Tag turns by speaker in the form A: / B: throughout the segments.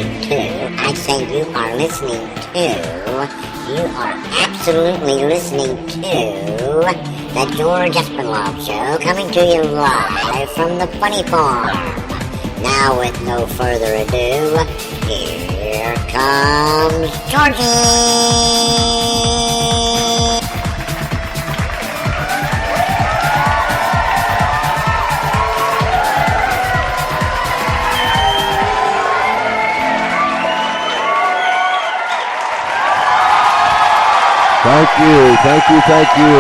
A: I say you are listening to, absolutely listening to the George Espinlove Show, coming to you live from the Funny Farm. Now, with no further ado, here comes Georgie!
B: Thank you.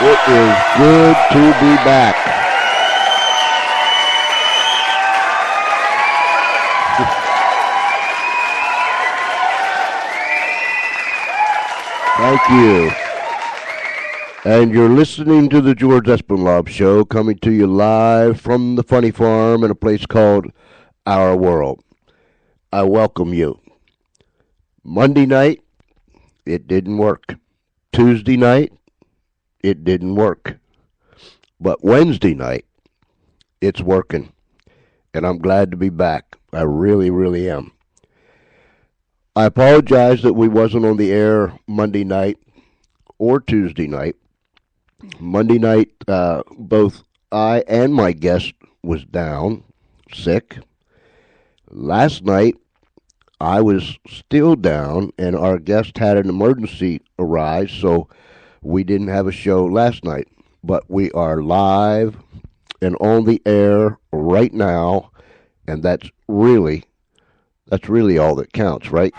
B: It is good to be back. Thank you. And you're listening to the George Espinlove Show, coming to you live from the Funny Farm in a place called Our World. I welcome you. Monday night, it didn't work. Tuesday night, it didn't work. But Wednesday night, it's working. And I'm glad to be back. I really, really am. I apologize that we wasn't on the air Monday night or Tuesday night. Monday night, both I and my guest was down, sick. Last night, I was still down, and our guest had an emergency arise, so we didn't have a show last night. But we are live and on the air right now, and that's really all that counts, right?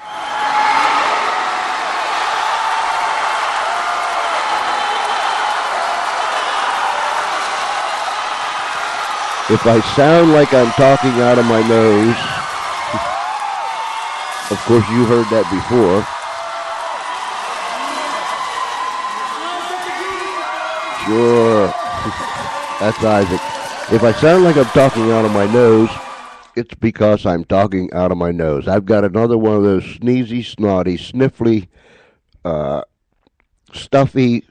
B: If I sound like I'm talking out of my nose, of course, you heard that before. Sure. That's Isaac. If I sound like I'm talking out of my nose, it's because I'm talking out of my nose. I've got another one of those sneezy, snotty, sniffly, stuffy,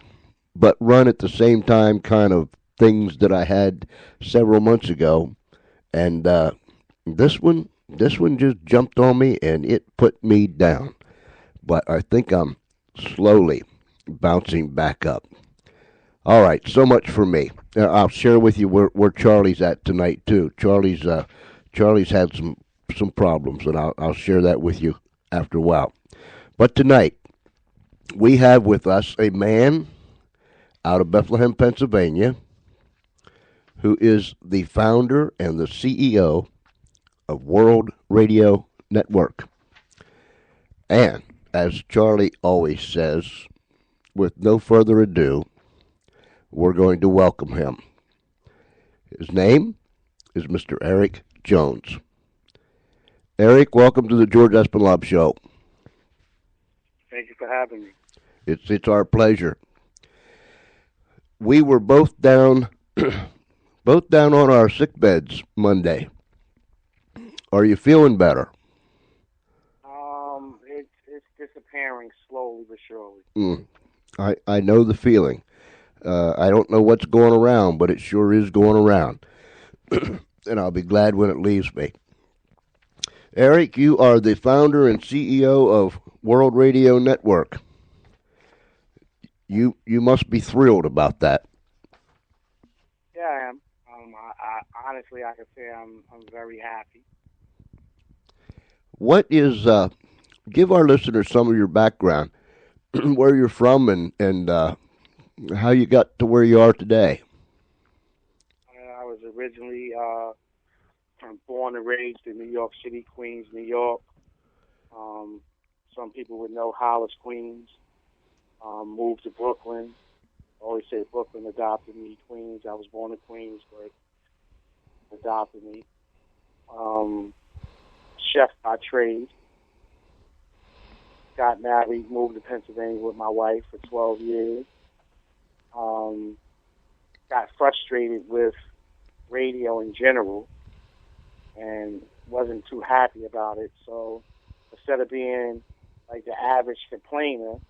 B: but run at the same time kind of things that I had several months ago. And this one just jumped on me, and it put me down. But I think I'm slowly bouncing back up. All right, so much for me. I'll share with you where Charlie's at tonight, too. Charlie's had some problems, and I'll share that with you after a while. But tonight, we have with us a man out of Bethlehem, Pennsylvania, who is the founder and the CEO of World Radio Network. And, as Charlie always says, with no further ado, we're going to welcome him. His name is Mr. Eric Jones. Eric, welcome to the George Espinlove Show.
C: Thank you for having me.
B: It's our pleasure. We were both down on our sick beds Monday. Are you feeling better?
C: It's disappearing slowly but surely.
B: I know the feeling. I don't know what's going around, but it sure is going around. And I'll be glad when it leaves me. Eric, you are the founder and CEO of World Radio Network. You must be thrilled about that.
C: Yeah, I am. I honestly, I can say I'm very happy.
B: What is, give our listeners some of your background, where you're from and how you got to where you are today.
C: I was originally born and raised in New York City, Queens, New York. Some people would know Hollis, Queens. Moved to Brooklyn. Always say Brooklyn adopted me. Queens, I was born in Queens, but adopted me. Chef by trade. Got married, moved to Pennsylvania with my wife for 12 years. Got frustrated with radio in general and wasn't too happy about it. So instead of being like the average complainer,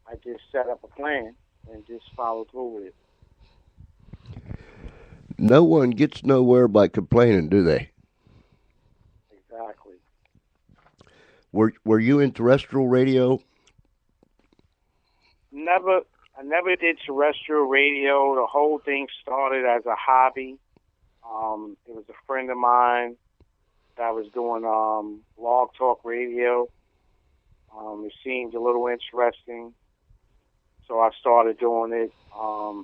C: I just set up a plan and just followed through with it.
B: No one gets nowhere by complaining, do they?
C: Exactly.
B: Were you in terrestrial radio?
C: Never, I never did terrestrial radio. The whole thing started as a hobby. It was a friend of mine that was doing blog talk radio. It seemed a little interesting, so I started doing it.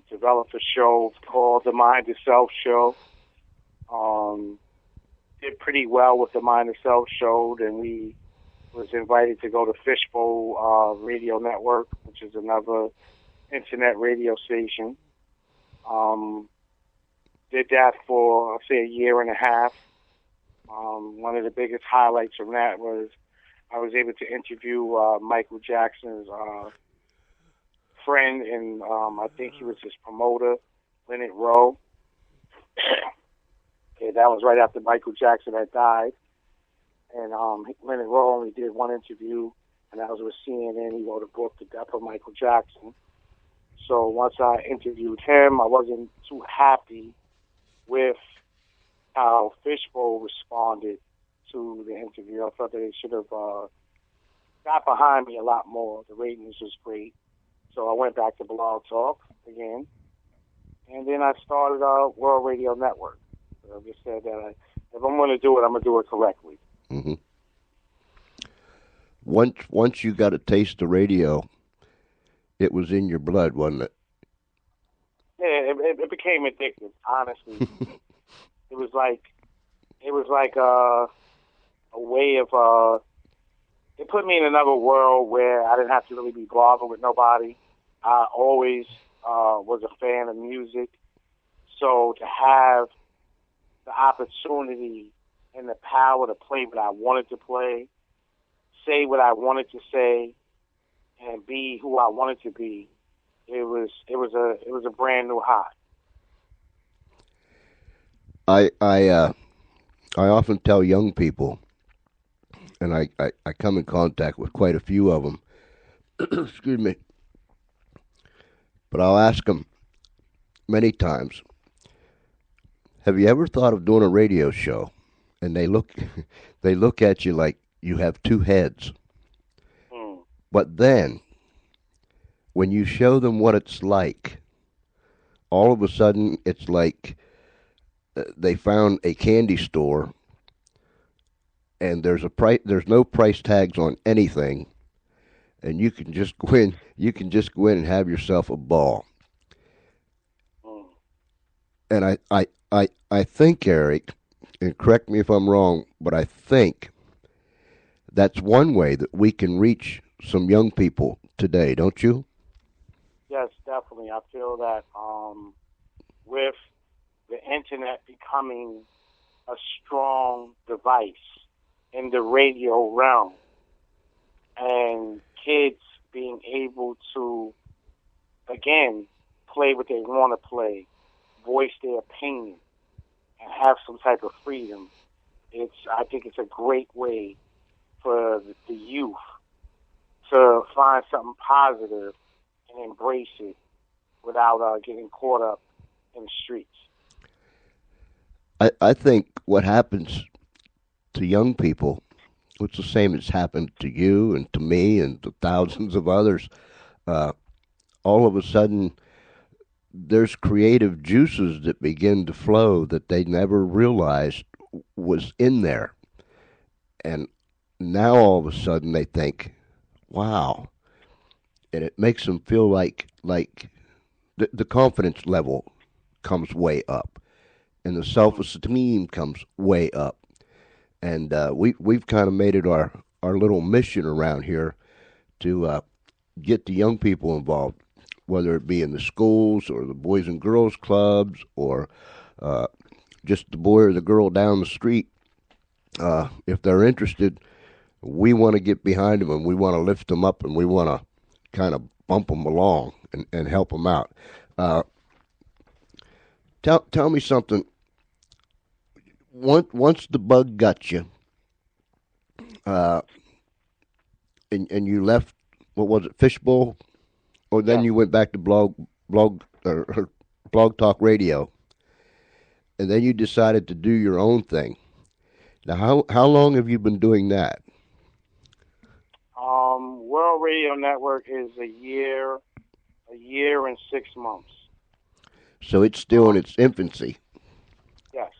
C: Developed a show called the Mind Itself Show. Did pretty well with the Mind Itself Show, and we was invited to go to Fishbowl Radio Network, which is another internet radio station. Did that for, I'll say, a year and a half. One of the biggest highlights from that was I was able to interview Michael Jackson's friend, and I think he was his promoter, Leonard Rowe. Okay, that was right after Michael Jackson had died. And Leonard Rowe only did one interview, and that was with CNN. He wrote a book, The Death of Michael Jackson. So once I interviewed him, I wasn't too happy with how Fishbowl responded to the interview. I thought that they should have got behind me a lot more. The ratings was great. So I went back to Blog Talk again. And then I started World Radio Network. So I just said that if I'm going to do it, I'm going to do it correctly.
B: Mm-hmm. Once you got a taste of radio, it was in your blood, wasn't it?
C: Yeah, it became addictive. Honestly, it was like a way of it put me in another world where I didn't have to really be bothered with nobody. I always was a fan of music, so to have the opportunity and the power to play what I wanted to play, say what I wanted to say, and be who I wanted to be, it was a brand new high.
B: I often tell young people, and I come in contact with quite a few of them. Excuse me. But I'll ask them many times, have you ever thought of doing a radio show? And they look at you like you have two heads. But then, when you show them what it's like, all of a sudden it's like they found a candy store, and there's no price tags on anything, and you can just go in. You can just go in and have yourself a ball. And I think, Eric, and correct me if I'm wrong, but I think that's one way that we can reach some young people today, don't you?
C: Yes, definitely. I feel that with the internet becoming a strong device in the radio realm, and kids being able to, again, play what they want to play, voice their opinion, and have some type of freedom, I think it's a great way for the youth to find something positive and embrace it without getting caught up in the streets.
B: I think what happens to young people, it's the same as happened to you and to me and to thousands of others. All of a sudden, there's creative juices that begin to flow that they never realized was in there. And now all of a sudden they think, wow. And it makes them feel like the confidence level comes way up, and the self-esteem comes way up. And we've kind of made it our little mission around here to get the young people involved, whether it be in the schools or the Boys and Girls Clubs or just the boy or the girl down the street. If they're interested, we want to get behind them, and we want to lift them up, and we want to kind of bump them along and help them out. Tell me something. Once the bug got you, and you left, what was it, Fishbowl? Or then you went back to blog talk radio. and then you decided to do your own thing. Now, how long have you been doing that?
C: World Radio Network is a year and 6 months.
B: So it's still in its infancy.
C: Yes.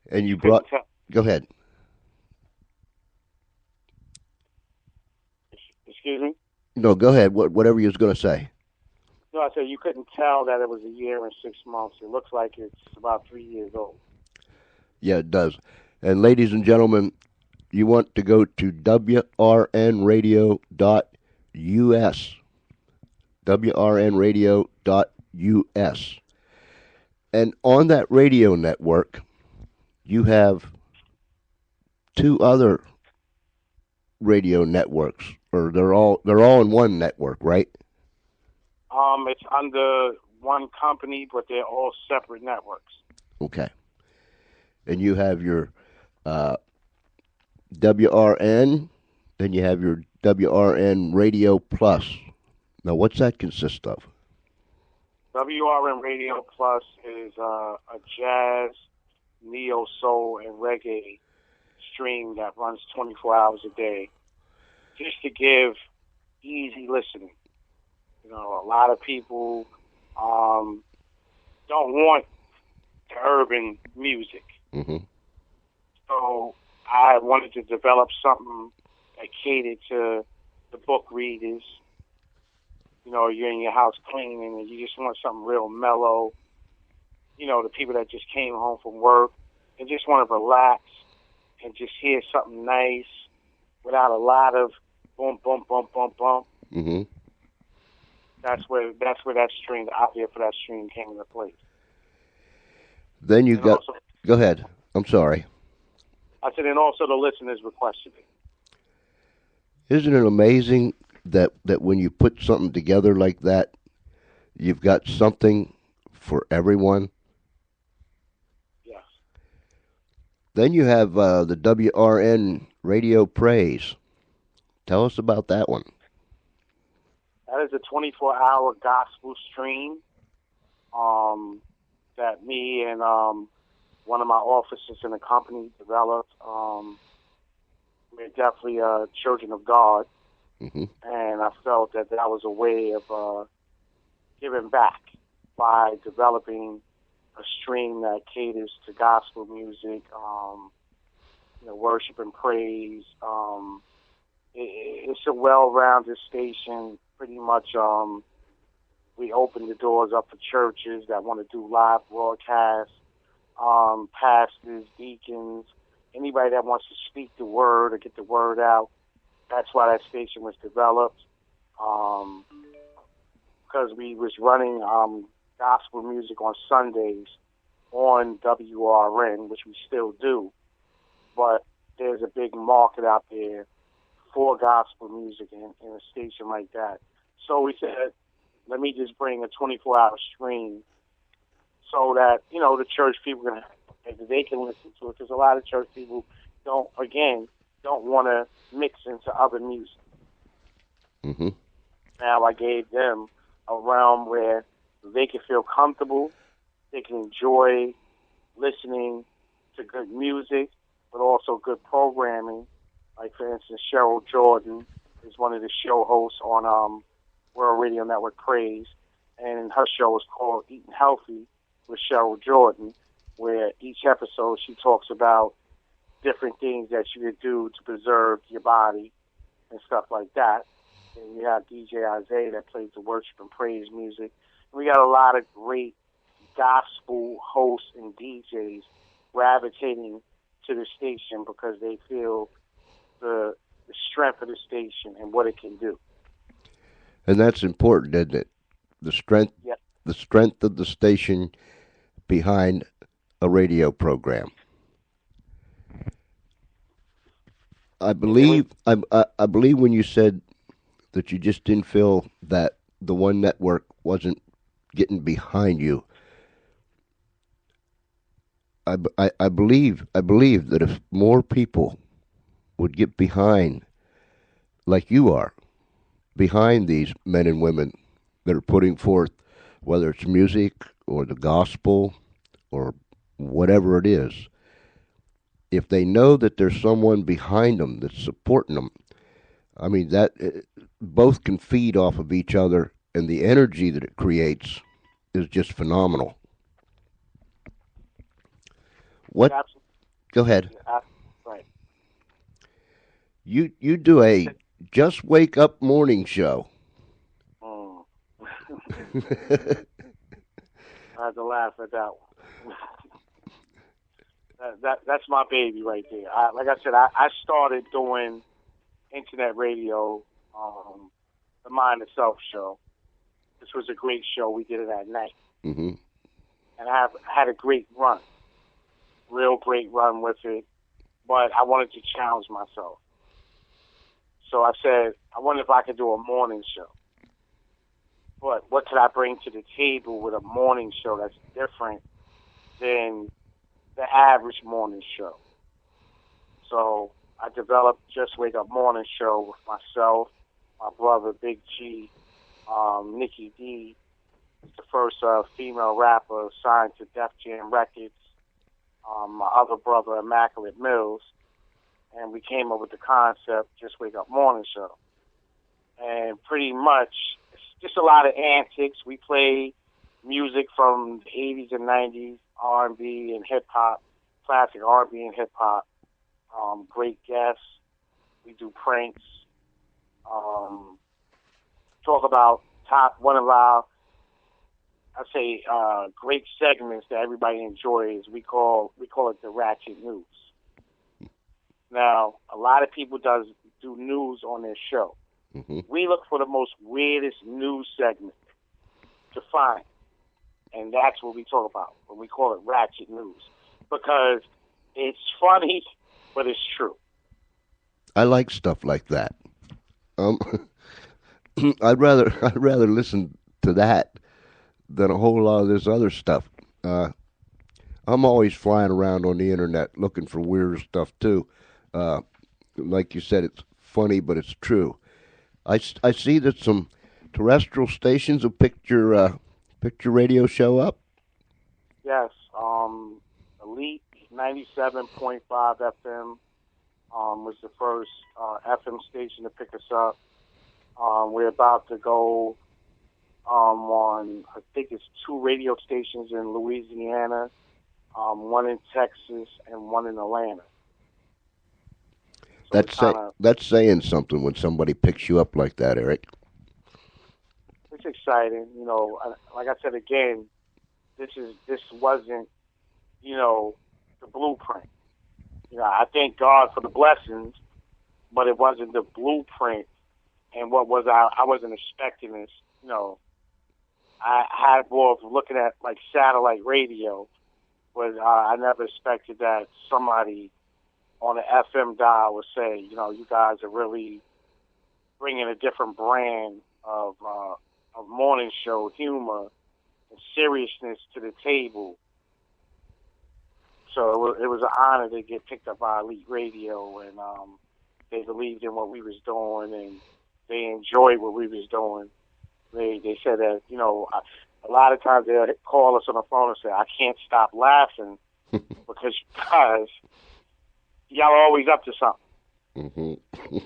B: And you
C: Couldn't
B: brought.
C: tell.
B: Go ahead.
C: Excuse me?
B: No, go ahead. Whatever you was going to say.
C: No, I said you couldn't tell that it was a year and 6 months. It looks like it's about 3 years old.
B: Yeah, it does. And ladies and gentlemen, you want to go to WRNradio.us. WRNradio.us. And on that radio network, you have two other radio networks, or they're all in one network, right?
C: It's under one company, but they're all separate networks.
B: Okay. And you have your WRN, then you have your WRN Radio Plus. Now, what's that consist of?
C: WRN Radio Plus is a jazz, neo soul, and reggae stream that runs 24 hours a day, just to give easy listening. You know, a lot of people don't want the urban music.
B: Mm-hmm.
C: So I wanted to develop something that catered to the book readers. You know, you're in your house cleaning and you just want something real mellow. You know, the people that just came home from work and just want to relax and just hear something nice without a lot of boom, boom, boom, boom, boom.
B: Mm-hmm.
C: That's where that stream, the idea for that stream came into place.
B: Then you
C: And
B: got.
C: also,
B: Go ahead. I'm sorry.
C: I said, and also the listeners requested it.
B: Isn't it amazing that when you put something together like that, you've got something for everyone?
C: Yes.
B: Then you have the WRN Radio Praise. Tell us about that one.
C: That is a 24-hour gospel stream that me and one of my officers in the company developed. We're definitely children of God,
B: Mm-hmm.
C: and I felt that was a way of giving back by developing a stream that caters to gospel music, worship and praise. It's a well-rounded station. Pretty much, we open the doors up for churches that want to do live broadcasts, pastors, deacons, anybody that wants to speak the word or get the word out. That's why that station was developed, because we was running gospel music on Sundays on WRN, which we still do. But there's a big market out there for gospel music in a station like that. So we said, let me just bring a 24-hour stream so that, the church people they can listen to it, because a lot of church people don't want to mix into other music.
B: Mm-hmm.
C: Now I gave them a realm where they can feel comfortable, they can enjoy listening to good music, but also good programming. Like, for instance, Cheryl Jordan is one of the show hosts on World Radio Network Praise, and her show is called Eating Healthy with Cheryl Jordan, where each episode she talks about different things that you could do to preserve your body and stuff like that. And we have DJ Isaiah that plays the worship and praise music. And we got a lot of great gospel hosts and DJs gravitating to the station because they feel the strength of the station and what it can do.
B: And that's important, isn't it? The strength,
C: Yep.
B: The strength of the station behind a radio program. I believe when you said that you just didn't feel that the one network wasn't getting behind you. I believe that if more people would get behind, like you are, behind these men and women that are putting forth, whether it's music or the gospel or whatever it is, if they know that there's someone behind them that's supporting them, I mean, that both can feed off of each other, and the energy that it creates is just phenomenal. What?
C: Absolutely.
B: Go ahead.
C: Right.
B: You do a Just Wake Up morning show.
C: Mm. I had to laugh at that one. That's my baby right there. Like I said, I started doing internet radio, the Mind Itself show. This was a great show. We did it at night,
B: Mm-hmm.
C: and I had a great run, real great run with it. But I wanted to challenge myself, so I said, I wonder if I could do a morning show. But what could I bring to the table with a morning show that's different than the average morning show? So I developed Just Wake Up Morning Show with myself, my brother Big G, Nikki D, is the first female rapper signed to Def Jam Records, my other brother Immaculate Mills, and we came up with the concept Just Wake Up Morning Show. And pretty much, it's just a lot of antics. We play music from the 80s and 90s, R&B and hip-hop, classic R&B and hip-hop. Great guests. We do pranks. Talk about one of our, I say, great segments that everybody enjoys. We call it the Ratchet News. Now, a lot of people do news on their show.
B: Mm-hmm.
C: We look for the most weirdest news segment to find, and that's what we talk about when we call it Ratchet News, because it's funny, but it's true.
B: I like stuff like that. I'd rather listen to that than a whole lot of this other stuff. I'm always flying around on the internet looking for weird stuff too. Like you said, it's funny, but it's true. I see that some terrestrial stations have picked your radio show up.
C: Yes, Elite 97.5 FM was the first FM station to pick us up. We're about to go on, I think it's 2 radio stations in Louisiana, one in Texas, and one in Atlanta. So
B: That's saying something when somebody picks you up like that, Eric.
C: It's exciting, you know. Like I said again, this wasn't, you know, the blueprint. You know, I thank God for the blessings, but it wasn't the blueprint. And what was I wasn't expecting this. You know, I had more of looking at like satellite radio, but I never expected that somebody on the FM dial would say, you know, you guys are really bringing a different brand of morning show humor and seriousness to the table. So it was an honor to get picked up by Elite Radio, and they believed in what we was doing, and they enjoyed what we was doing. They said that, you know, a lot of times they'll call us on the phone and say, I can't stop laughing because y'all are always up to something.
B: Mm-hmm.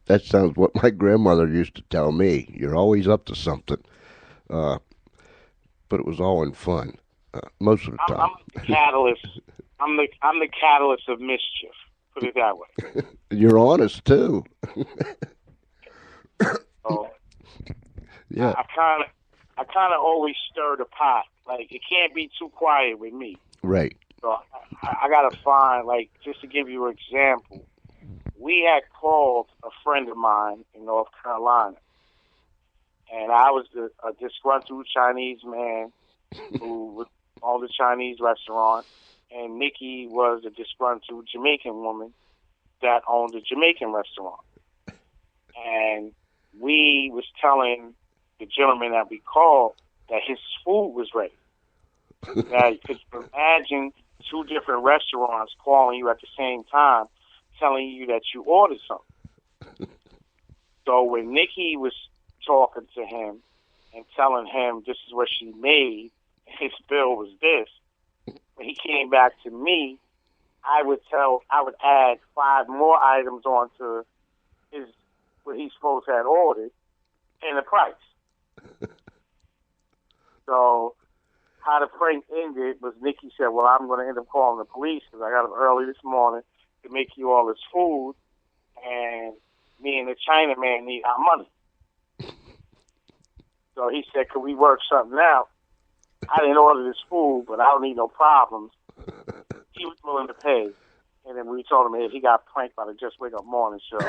B: That sounds what my grandmother used to tell me. You're always up to something. But it was all in fun, most of the time.
C: I'm the catalyst. I'm the catalyst of mischief. Put it that way.
B: You're honest too.
C: So,
B: yeah.
C: I kind of always stir the pot. Like, it can't be too quiet with me.
B: Right.
C: So I gotta find, like, just to give you an example, we had called a friend of mine in North Carolina, and I was a disgruntled Chinese man who owned a Chinese restaurant, and Nikki was a disgruntled Jamaican woman that owned a Jamaican restaurant. And we was telling the gentleman that we called that his food was ready. Now, you could imagine 2 different restaurants calling you at the same time, telling you that you ordered something. So when Nikki was talking to him and telling him this is what she made his bill was this. When he came back to me, I would add 5 more items onto his what he's supposed to have ordered and the price. So how the prank ended was Nikki said, well, I'm going to end up calling the police because I got up early this morning to make you all this food, and me and the Chinaman need our money. So he said, could we work something out? I didn't order this food, but I don't need no problems. He was willing to pay. And then we told him if he got pranked by the Just Wake Up Morning Show.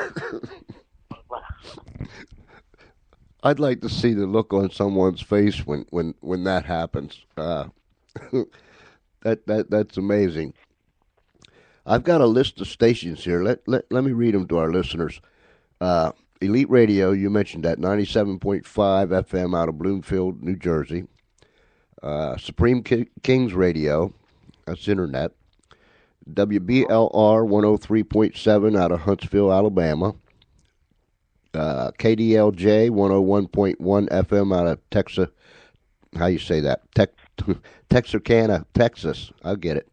B: I'd like to see the look on someone's face when that happens. That's amazing. I've got a list of stations here. Let me read them to our listeners. Elite Radio, you mentioned that, 97.5 FM out of Bloomfield, New Jersey. Supreme Kings Radio, that's internet. WBLR 103.7 out of Huntsville, Alabama. KDLJ 101.1 FM out of Texas. How you say that? Texarkana, Texas. I'll get it.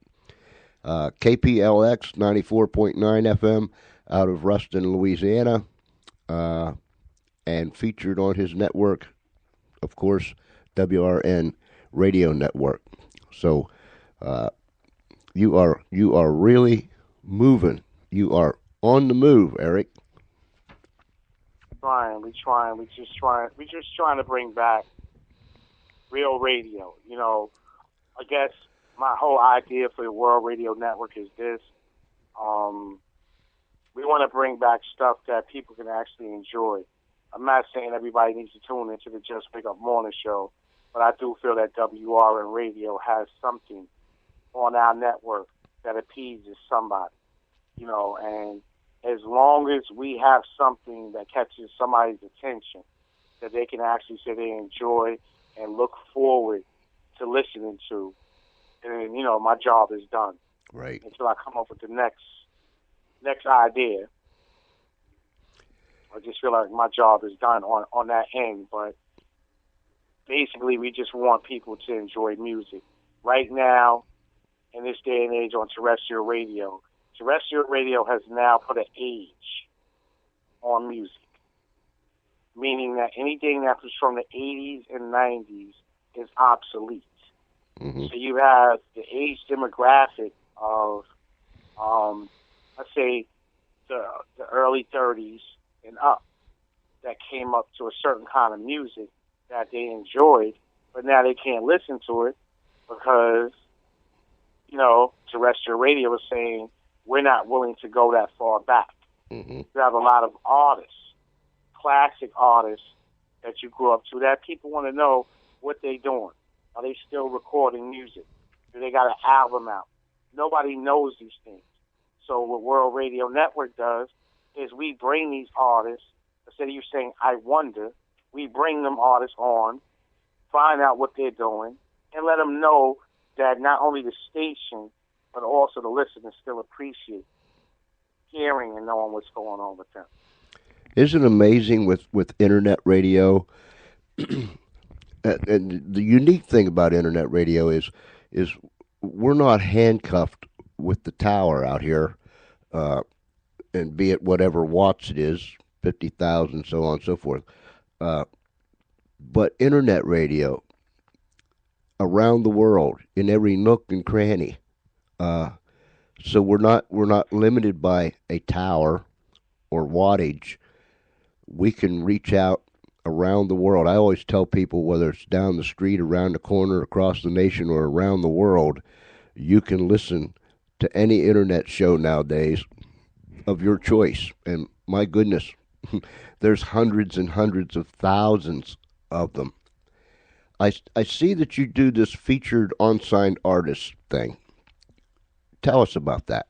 B: KPLX 94.9 FM out of Ruston, Louisiana. And featured on his network, of course, WRN Radio Network. So you are really moving. You are on the move, Eric.
C: We just trying to bring back real radio. You know, I guess my whole idea for the World Radio Network is this. We want to bring back stuff that people can actually enjoy. I'm not saying everybody needs to tune into the Just Wake Up Morning Show, but I do feel that WRN Radio has something on our network that appeases somebody, you know, and as long as we have something that catches somebody's attention that they can actually say they enjoy and look forward to listening to, and, you know, my job is done.
B: Right.
C: Until I come up with the next idea. I just feel like my job is done on that end, but basically we just want people to enjoy music. Right now, in this day and age on terrestrial radio has now put an age on music, meaning that anything that was from the 80s and 90s is obsolete. Mm-hmm. So you have the age demographic of, let's say, the early 30s and up that came up to a certain kind of music that they enjoyed, but now they can't listen to it because, you know, terrestrial radio is saying we're not willing to go that far back. Mm-hmm. You have a lot of artists, classic artists that you grew up to that people want to know what they're doing. Are they still recording music? Do they got an album out? Nobody knows these things. So what World Radio Network does is we bring these artists, instead of you saying, I wonder, we bring them artists on, find out what they're doing, and let them know that not only the station, but also the listeners still appreciate hearing and knowing what's going on with them.
B: Isn't it amazing with internet radio? And the unique thing about internet radio is we're not handcuffed with the tower out here, and be it whatever watts it is, 50,000, so on and so forth. But internet radio around the world, in every nook and cranny. So we're not limited by a tower or wattage. We can reach out around the world. I always tell people, whether it's down the street, around the corner, across the nation, or around the world, you can listen to any internet show nowadays of your choice. And my goodness, there's hundreds and hundreds of thousands of them. I see that you do this featured unsigned artist thing. Tell us about that.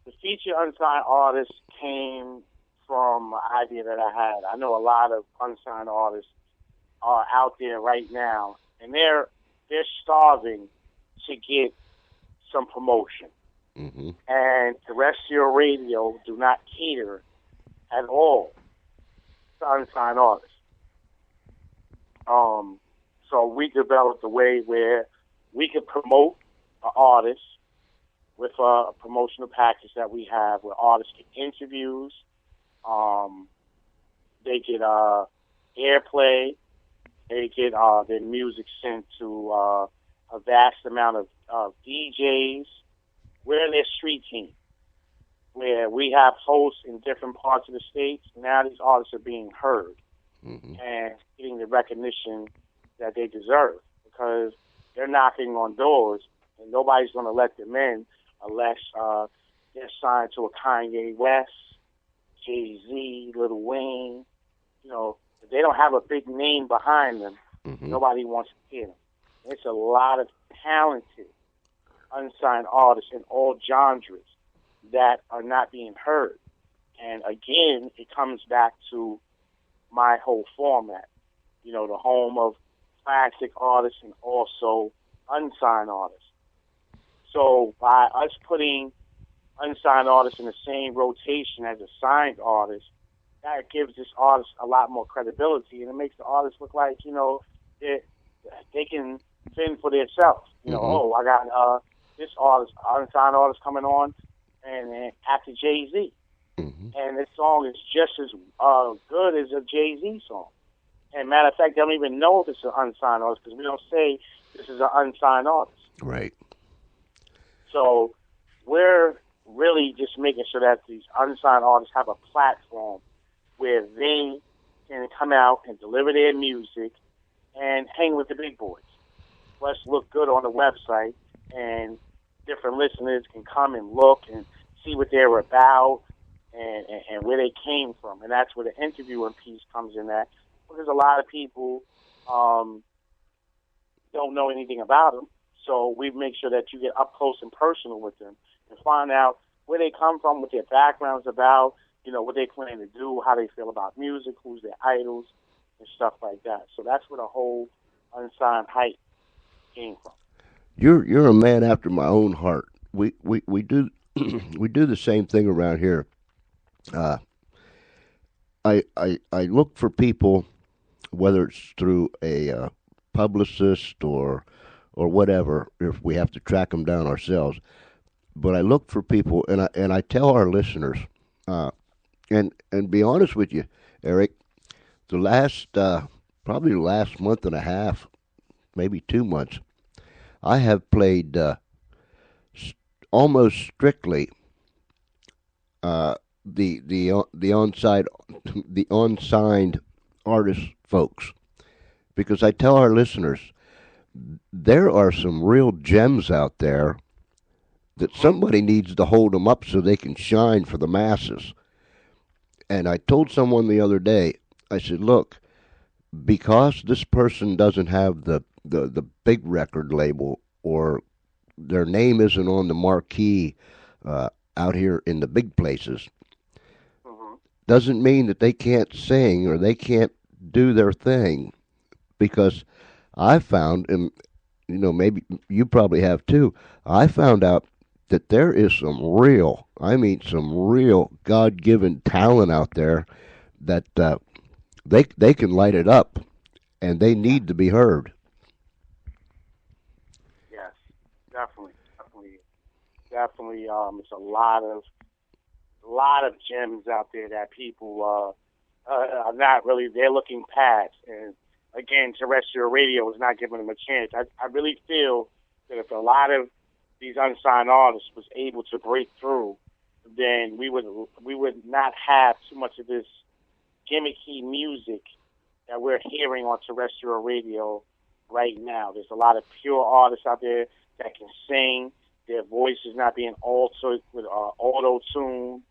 C: The featured unsigned artist came from an idea that I had. I know a lot of unsigned artists are out there right now, and they're starving to get some promotion. Mm-hmm. And terrestrial radio do not cater at all to unsigned artists. So we developed a way where we could promote an artist with a promotional package that we have where artists get interviews, they get airplay, they get their music sent to a vast amount of DJs. We're their street team, where we have hosts in different parts of the states. Now these artists are being heard and getting the recognition that they deserve, because they're knocking on doors and nobody's going to let them in unless they're signed to a Kanye West, Jay-Z, Lil Wayne. You know, if they don't have a big name behind them, nobody wants to hear them. It's a lot of talented unsigned artists in all genres that are not being heard. And again, it comes back to my whole format. You know, the home of classic artists and also unsigned artists. So by us putting unsigned artists in the same rotation as a signed artist, that gives this artist a lot more credibility, and it makes the artist look like, you know, they can fend for themselves. You know, oh, I got this artist, unsigned artist coming on, and after Jay-Z. And this song is just as good as a Jay-Z song. And matter of fact, they don't even know if it's an unsigned artist, because we don't say this is an unsigned artist.
B: Right.
C: So we're really just making sure that these unsigned artists have a platform where they can come out and deliver their music and hang with the big boys. Let's look good on the website, and different listeners can come and look and see what they're about and where they came from. And that's where the interviewing piece comes in at, because a lot of people don't know anything about them. So we make sure that you get up close and personal with them and find out where they come from, what their background's about, you know, what they plan to do, how they feel about music, who's their idols, and stuff like that. So that's where the whole unsigned hype came from.
B: You're a man after my own heart. We do we do the same thing around here. I look for people, whether it's through a publicist or whatever, if we have to track them down ourselves. But I look for people, and I tell our listeners, and be honest with you, Eric, the last probably the last month and a half, maybe 2 months, I have played almost strictly the unsigned artist folks, because I tell our listeners there are some real gems out there that somebody needs to hold them up so they can shine for the masses. And I told someone the other day, I said, look, because this person doesn't have the big record label, or their name isn't on the marquee out here in the big places, doesn't mean that they can't sing or they can't do their thing. Because I found, and you know, maybe you probably have too, I found out that there is some real, I mean some real God-given talent out there that they can light it up, and they need to be heard.
C: Yes, definitely. It's a lot of gems out there that people are not really, they're looking past. And again, terrestrial radio is not giving them a chance. I really feel that if a lot of these unsigned artists was able to break through, then we would not have too much of this gimmicky music that we're hearing on terrestrial radio right now. There's a lot of pure artists out there that can sing. Their voice is not being altered with auto-tune.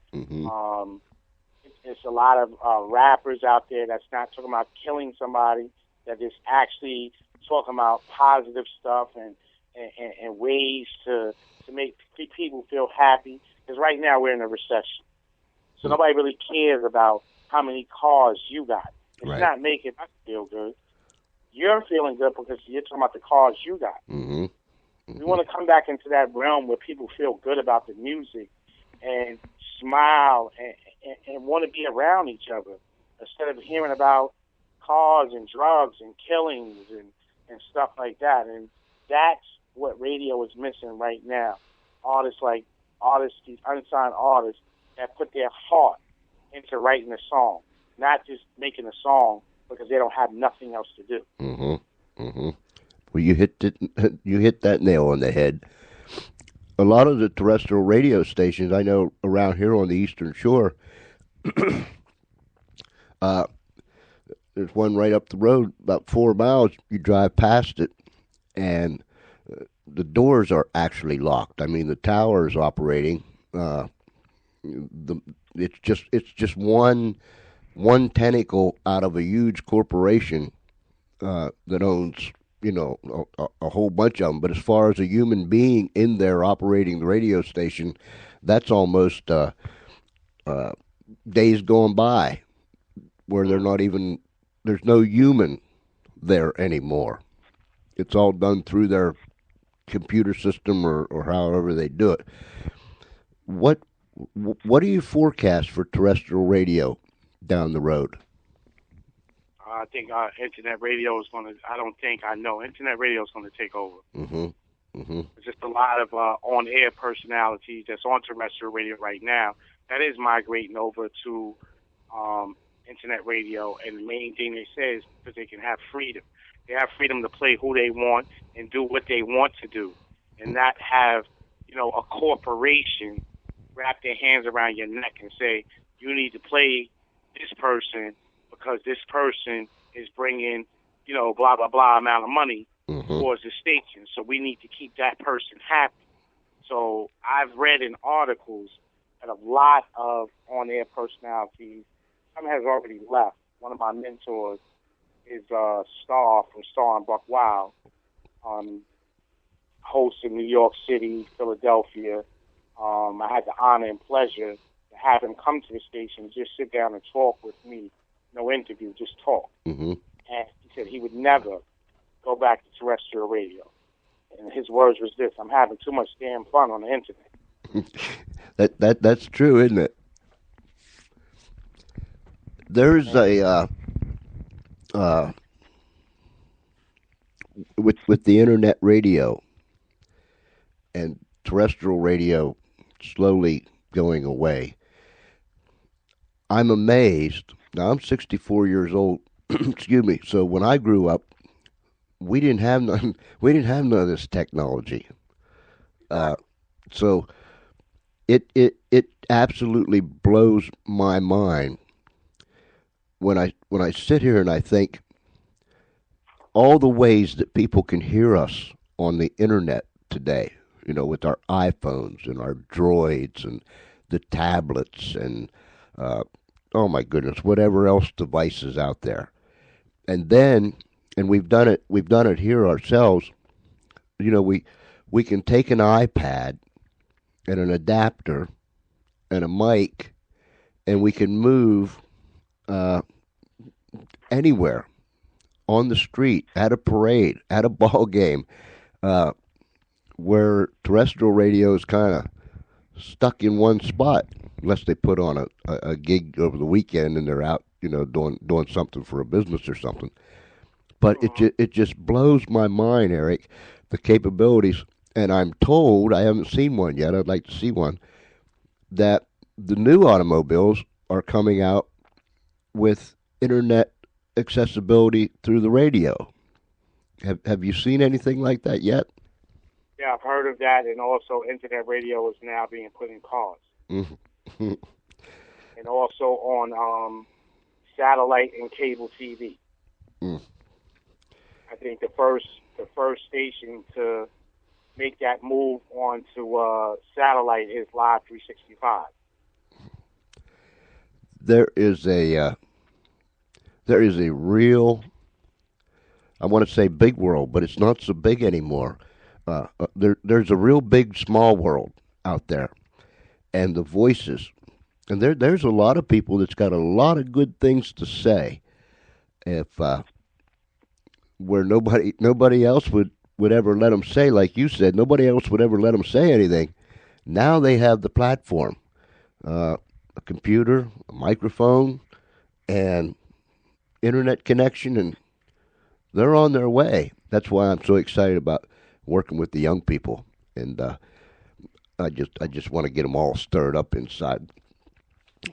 C: It's a lot of rappers out there that's not talking about killing somebody, that is actually talking about positive stuff and ways to make people feel happy. Because right now we're in a recession. So nobody really cares about how many cars you got. It's
B: Right.
C: not making us feel good. You're feeling good because you're talking about the cars you got. We want to come back into that realm where people feel good about the music and smile and want to be around each other, instead of hearing about cars and drugs and killings and stuff like that. And that's what radio is missing right now. These unsigned artists that put their heart into writing a song, not just making a song because they don't have nothing else to do.
B: Mm-hmm. Mm-hmm. Well, you hit that nail on the head. A lot of the terrestrial radio stations I know around here on the Eastern Shore, there's one right up the road, about 4 miles. You drive past it, and the doors are actually locked. I mean, the tower is operating. It's just one tentacle out of a huge corporation that owns a whole bunch of them. But as far as a human being in there operating the radio station, that's almost days gone by where there's no human there anymore. It's all done through their computer system or however they do it. What do you forecast for terrestrial radio down the road?
C: I think internet radio is going to. I know internet radio is going to take over.
B: Mm-hmm. Mm-hmm.
C: There's just a lot of on-air personalities that's on terrestrial radio right now that is migrating over to internet radio, and the main thing they say is because they can have freedom. They have freedom to play who they want and do what they want to do, and not have a corporation wrap their hands around your neck and say you need to play this person because this person is bringing blah blah blah amount of money towards the station, so we need to keep that person happy. So I've read in articles that a lot of on-air personalities, some has already left. One of my mentors is Star from Star and Buck Wild, host in New York City, Philadelphia. I had the honor and pleasure to have him come to the station, just sit down and talk with me. No interview, just talk.
B: Mm-hmm.
C: And he said he would never go back to terrestrial radio. And his words was this: "I'm having too much damn fun on the internet."
B: That's true, isn't it? There's with the internet radio and terrestrial radio slowly going away. I'm amazed. Now I'm 64 years old. Excuse me. So when I grew up, we didn't have none. We didn't have none of this technology. So it absolutely blows my mind when I sit here and I think all the ways that people can hear us on the internet today. With our iPhones and our droids and the tablets and oh my goodness, whatever else devices out there. And we've done it here ourselves. We can take an iPad and an adapter and a mic, and we can move anywhere, on the street, at a parade, at a ball game, where terrestrial radio is kind of stuck in one spot, unless they put on a gig over the weekend and they're out, doing something for a business or something. But it just blows my mind, Eric, the capabilities. And I'm told, I haven't seen one yet, I'd like to see one, that the new automobiles are coming out with internet accessibility through the radio. Have you seen anything like that yet?
C: Yeah, I've heard of that, and also internet radio is now being put in cars.
B: Mm-hmm.
C: And also on satellite and cable TV.
B: Mm.
C: I think the first station to make that move onto satellite is Live 365.
B: There is a real, I want to say big world, but it's not so big anymore. There's a real big small world out there, and the voices, and there's a lot of people that's got a lot of good things to say. If where nobody else would ever let them say, like you said, nobody else would ever let them say anything. Now they have the platform, a computer, a microphone, and internet connection, and they're on their way. That's why I'm so excited about working with the young people, and I just want to get them all stirred up inside.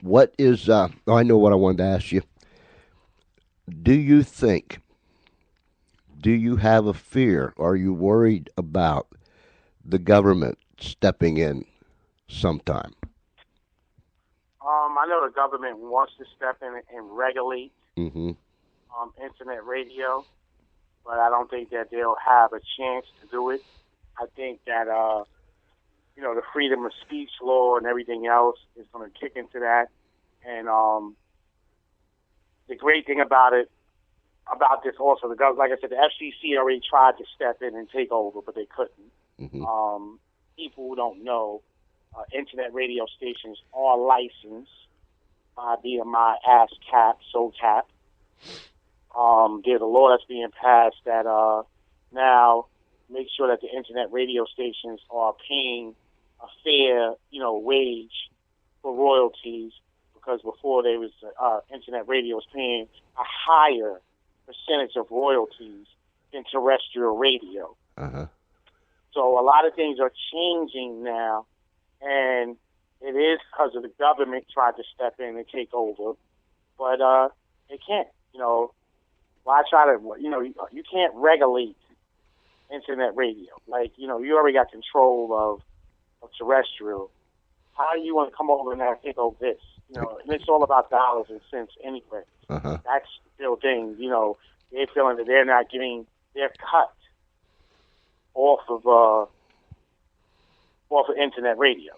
B: What is? I know what I wanted to ask you. Do you think? Do you have a fear? Are you worried about the government stepping in sometime?
C: I know the government wants to step in and regulate
B: Mm-hmm.
C: internet radio, but I don't think that they'll have a chance to do it. I think that the freedom of speech law and everything else is going to kick into that. And the great thing about this also, like I said, the FCC already tried to step in and take over, but they couldn't.
B: Mm-hmm.
C: People who don't know, internet radio stations are licensed by BMI, ASCAP, SOCAP. There's a law that's being passed that now makes sure that the internet radio stations are paying a fair, wage for royalties, because before they was internet radio was paying a higher percentage of royalties than terrestrial radio.
B: Uh-huh.
C: So a lot of things are changing now, and it is because of the government tried to step in and take over, but it can't. Why try to? You can't regulate internet radio. Like, you already got control of terrestrial. How do you want to come over and now take over this? And it's all about dollars and cents anyway.
B: Uh-huh.
C: That's the real thing. They're feeling that they're not getting their cut off of internet radio.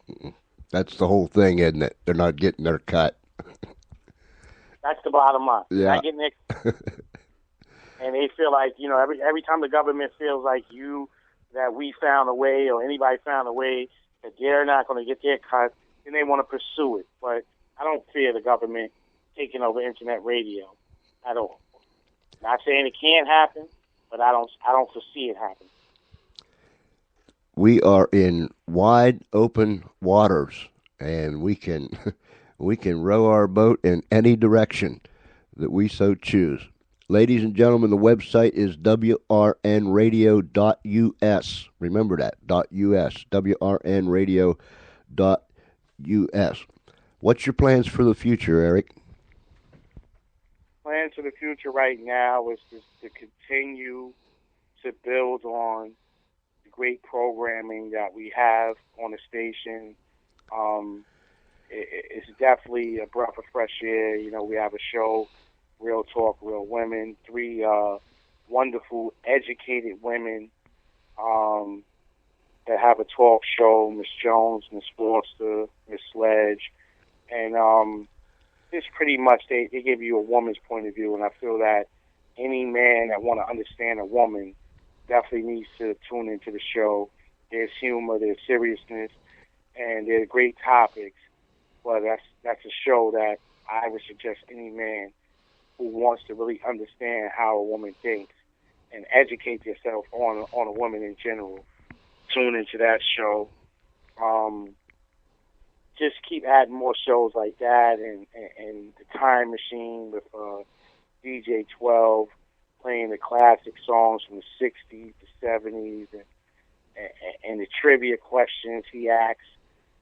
B: That's the whole thing, isn't it? They're not getting their cut.
C: That's the bottom line.
B: Yeah.
C: They're not getting their and they feel like, every time the government feels like that we found a way, or anybody found a way that they're not going to get their cut, then they want to pursue it. But I don't fear the government taking over internet radio at all. Not saying it can't happen, but I don't foresee it happening.
B: We are in wide open waters, and we can row our boat in any direction that we so choose. Ladies and gentlemen, the website is wrnradio.us. Remember that, .us, wrnradio.us. What's your plans for the future, Eric?
C: Plans for the future right now is just to continue to build on the great programming that we have on the station. It's definitely a breath of fresh air. We have a show, Real Talk, Real Women, 3 wonderful, educated women that have a talk show, Miss Jones, Miss Forster, Miss Sledge, and just pretty much they give you a woman's point of view, and I feel that any man that want to understand a woman definitely needs to tune into the show. There's humor, there's seriousness, and there's great topics, but that's a show that I would suggest any man who wants to really understand how a woman thinks and educate yourself on a woman in general, tune into that show. Just keep adding more shows like that, and the Time Machine with DJ 12 playing the classic songs from the 60s, the 70s, and the trivia questions he asks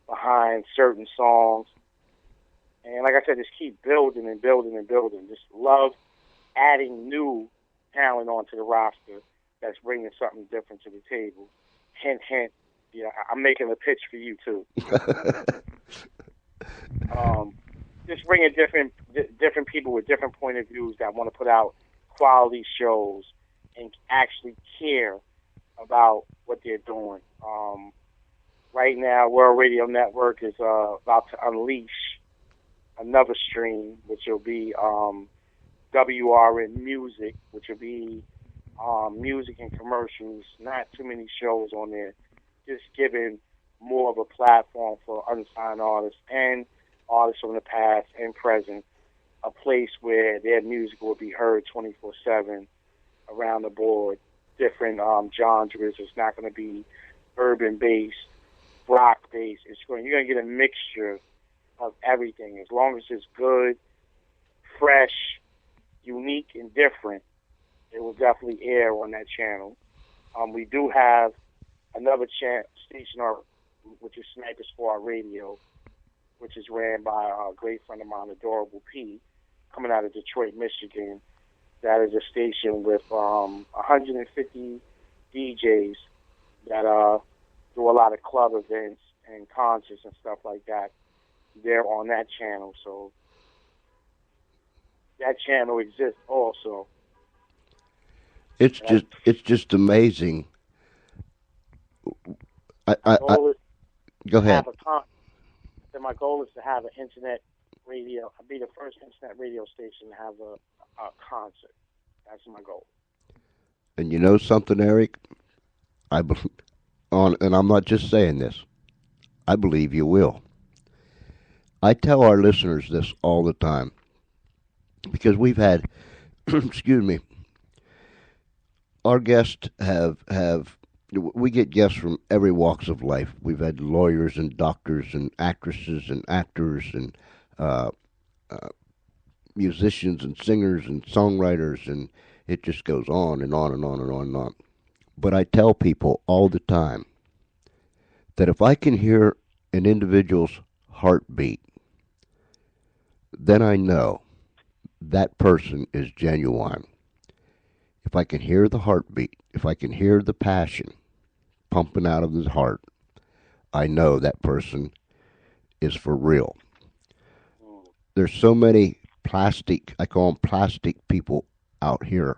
C: behind certain songs. And like I said, just keep building and building and building. Just love adding new talent onto the roster that's bringing something different to the table. Hint, hint. Yeah, I'm making a pitch for you too. Just bringing different people with different point of views that want to put out quality shows and actually care about what they're doing. Right now, World Radio Network is about to unleash another stream, which will be WRN Music, which will be music and commercials, not too many shows on there, just giving more of a platform for unsigned artists and artists from the past and present, a place where their music will be heard 24/7 around the board, different genres. It's not going to be urban-based, rock-based. You're going to get a mixture of everything. As long as it's good, fresh, unique, and different, it will definitely air on that channel. We do have another station, which is Sniper Squad Radio, which is ran by a great friend of mine, Adorable P, coming out of Detroit, Michigan. That is a station with 150 DJs that do a lot of club events and concerts and stuff like that. They're on that channel, so that channel exists also.
B: It's just amazing. Go ahead.
C: My goal is to have an internet radio. I'll be the first internet radio station to have a concert. That's my goal.
B: And you know something, Eric? And I'm not just saying this. I believe you will. I tell our listeners this all the time because we've had, excuse me, our guests we get guests from every walks of life. We've had lawyers and doctors and actresses and actors and musicians and singers and songwriters, and it just goes on and on and on and on and on. But I tell people all the time that if I can hear an individual's heartbeat, then I know that person is genuine. If I can hear the heartbeat, if I can hear the passion pumping out of his heart, I know that person is for real. There's so many I call them plastic people out here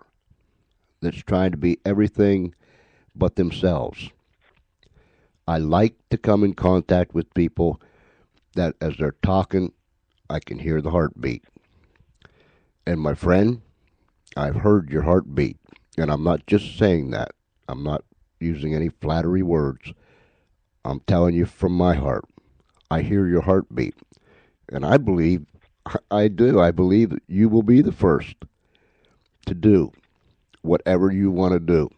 B: that's trying to be everything but themselves. I like to come in contact with people that as they're talking, I can hear the heartbeat. And my friend, I've heard your heartbeat. And I'm not just saying that. I'm not using any flattery words. I'm telling you from my heart. I hear your heartbeat. And I believe that you will be the first to do whatever you want to do.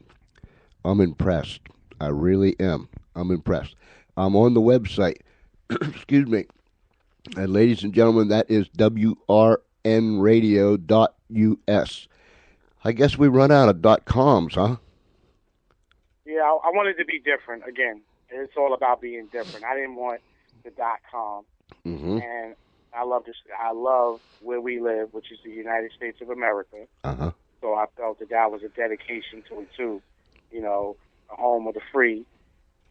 B: I'm impressed. I really am. I'm impressed. I'm on the website. Excuse me. And ladies and gentlemen, that is WRNradio.us. I guess we run out of .coms, huh?
C: Yeah, I wanted to be different. Again, it's all about being different. I didn't want the .com.
B: Mm-hmm.
C: And I love where we live, which is the United States of America.
B: Uh-huh.
C: So I felt that was a dedication to it, too. You know, a home of the free.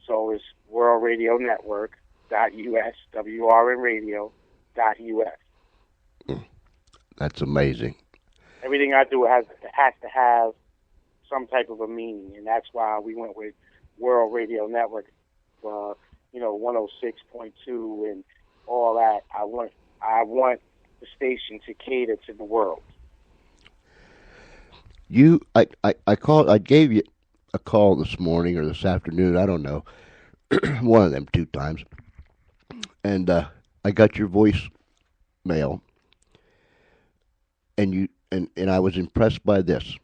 C: So it's World Radio Network .us, WRNradio.us.
B: That's amazing.
C: Everything I do has to have some type of a meaning, and that's why we went with World Radio Network, 106.2 and all that. I want the station to cater to the world.
B: I gave you a call this morning or this afternoon, I don't know, one of them 2 times, and I got your voicemail, and I was impressed by this.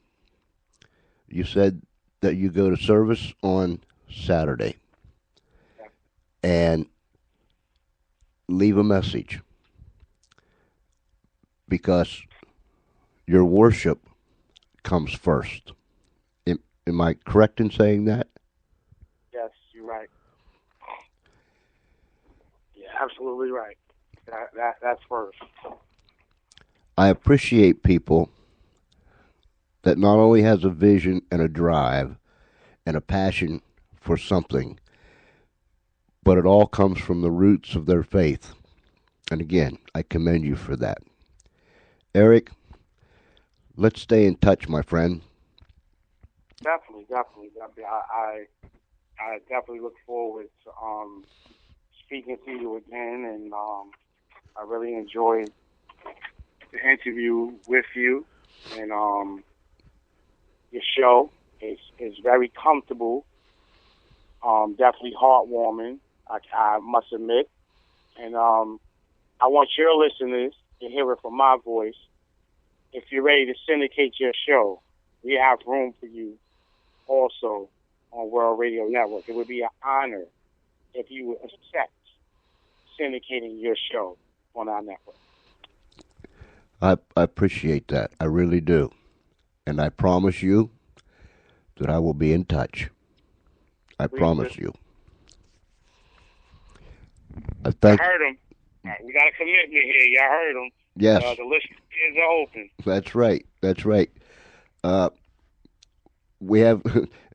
B: You said that you go to service on Saturday and leave a message because your worship comes first. Am I correct in saying that?
C: Yes, you're right. Yeah, absolutely right. That's first.
B: I appreciate people that not only has a vision and a drive and a passion for something, but it all comes from the roots of their faith. And again, I commend you for that. Eric, let's stay in touch, my friend.
C: Definitely. I definitely look forward to speaking to you again, and I really enjoyed the interview with you, and your show is very comfortable, definitely heartwarming, I must admit, and I want your listeners to hear it from my voice. If you're ready to syndicate your show, we have room for you also on World Radio Network. It would be an honor if you would accept syndicating your show on our network.
B: I appreciate that. I really do. And I promise you, that I will be in touch. I promise you.
C: I heard him. We got a commitment here. Y'all heard him.
B: Yes.
C: The listening ears are open.
B: That's right. That's right. We have,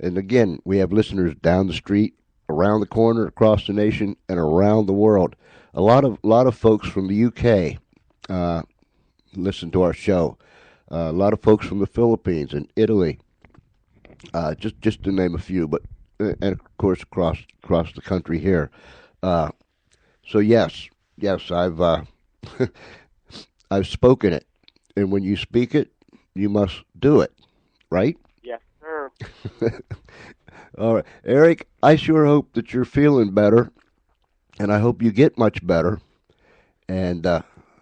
B: and again, we have listeners down the street, around the corner, across the nation, and around the world. A lot of folks from the UK listen to our show. A lot of folks from the Philippines and Italy, just to name a few, but and of course across the country here. So yes, I've I've spoken it, and when you speak it, you must do it, right?
C: Yes, sir.
B: All right, Eric. I sure hope that you're feeling better, and I hope you get much better. And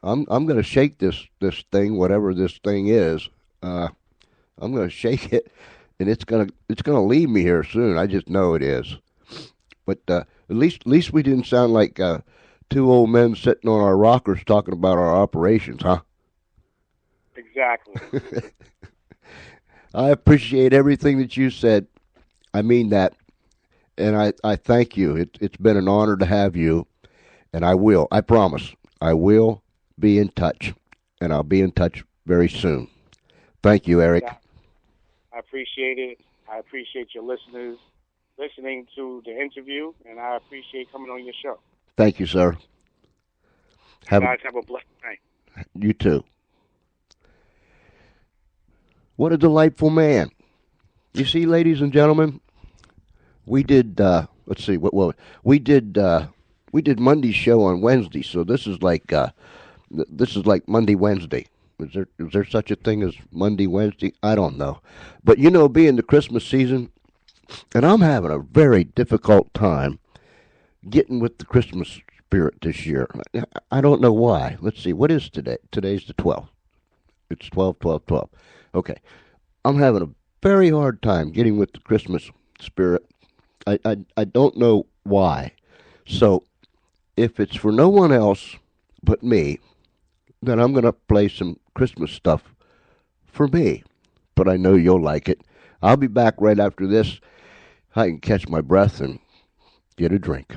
B: I'm going to shake this thing, whatever this thing is. I'm going to shake it, and it's gonna leave me here soon. I just know it is. But at least we didn't sound like two old men sitting on our rockers talking about our operations, huh?
C: Exactly.
B: I appreciate everything that you said. I mean that, and I thank you. It's been an honor to have you, and I promise, I will be in touch, and I'll be in touch very soon. Thank you, Eric.
C: I appreciate it. I appreciate your listeners listening to the interview, and I appreciate coming on your show.
B: Thank you, sir.
C: Have a blessed night.
B: You too. What a delightful man. You see, ladies and gentlemen, we did, let's see, we did Monday's show on Wednesday, so this is like Monday, Wednesday. Is there such a thing as Monday, Wednesday? I don't know. But being the Christmas season, and I'm having a very difficult time getting with the Christmas spirit this year. I don't know why. Let's see, what is today? Today's the 12th. It's 12/12/12. Okay. I'm having a very hard time getting with the Christmas spirit. I don't know why. So, if it's for no one else but me, then I'm going to play some Christmas stuff for me. But I know you'll like it. I'll be back right after this. I can catch my breath and get a drink.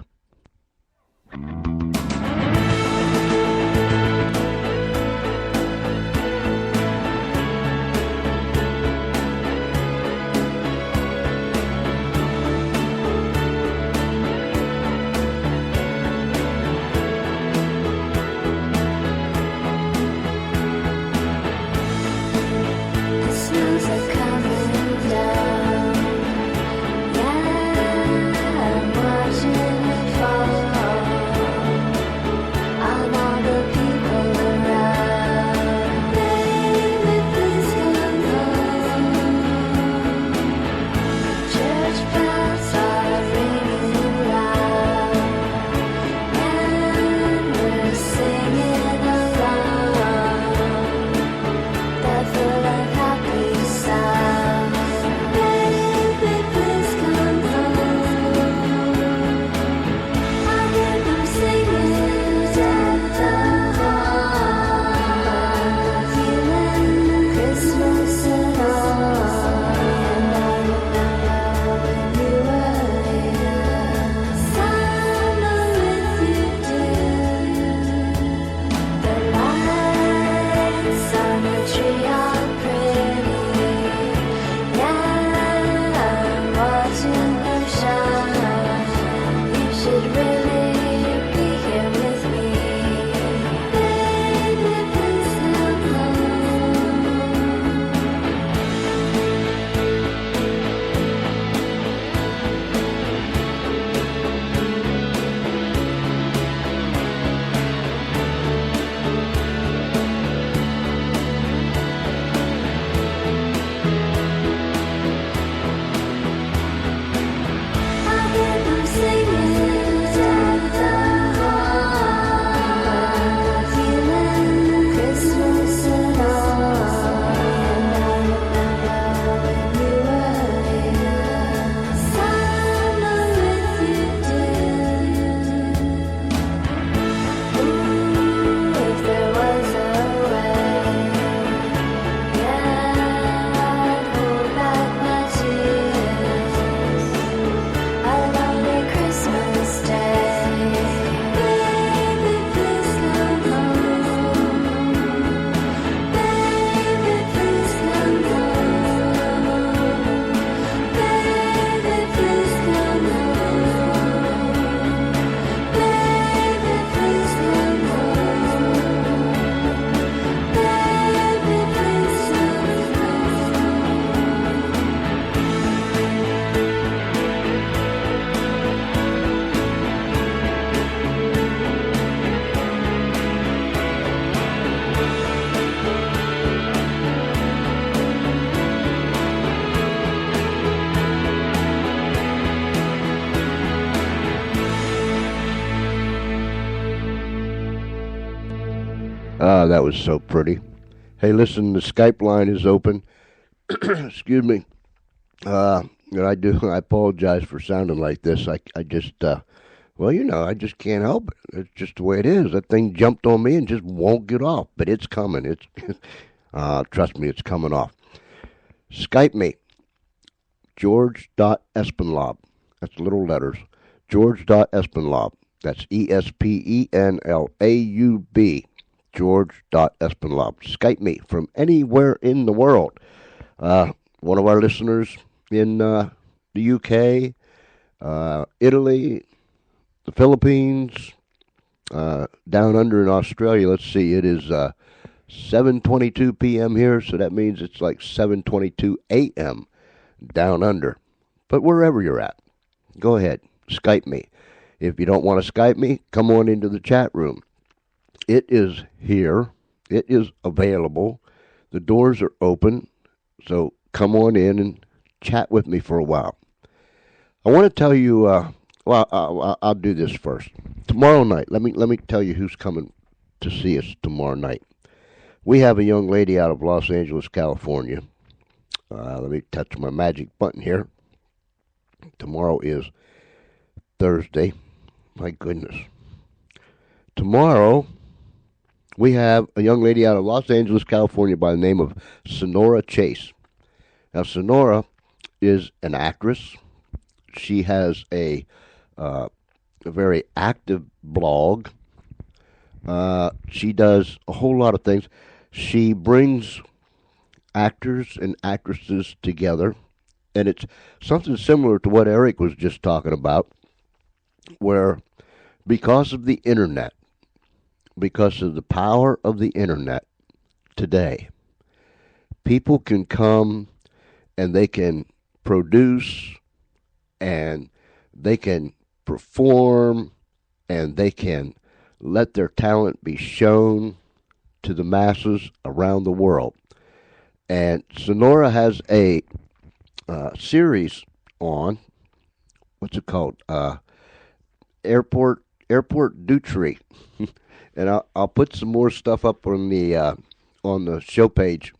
B: That was so pretty. Hey, listen, the Skype line is open. Excuse me. I apologize for sounding like this. I just, I just can't help it. It's just the way it is. That thing jumped on me and just won't get off. But it's coming. Trust me, it's coming off. Skype me. George.Espenlaub. That's little letters. George.Espenlaub. That's Espenlaub. George.Espenlaub. Skype me from anywhere in the world. One of our listeners in the UK, Italy, the Philippines, down under in Australia. Let's see, it is 7:22 p.m. here, so that means it's like 7:22 a.m. down under. But wherever you're at, go ahead, Skype me. If you don't want to Skype me, come on into the chat room. It is here. It is available. The doors are open, so come on in and chat with me for a while. I want to tell you, I'll do this first. Tomorrow night, let me tell you who's coming to see us tomorrow night. We have a young lady out of Los Angeles, California. Let me touch my magic button here. Tomorrow is Thursday. My goodness. Tomorrow, we have a young lady out of Los Angeles, California by the name of Sonora Chase. Now, Sonora is an actress. She has a very active blog. She does a whole lot of things. She brings actors and actresses together, and it's something similar to what Eric was just talking about, where because of the internet, because of the power of the internet today, people can come and they can produce and they can perform and they can let their talent be shown to the masses around the world. And Sonora has a series on, what's it called? Airport Duty. And I'll put some more stuff up on the show page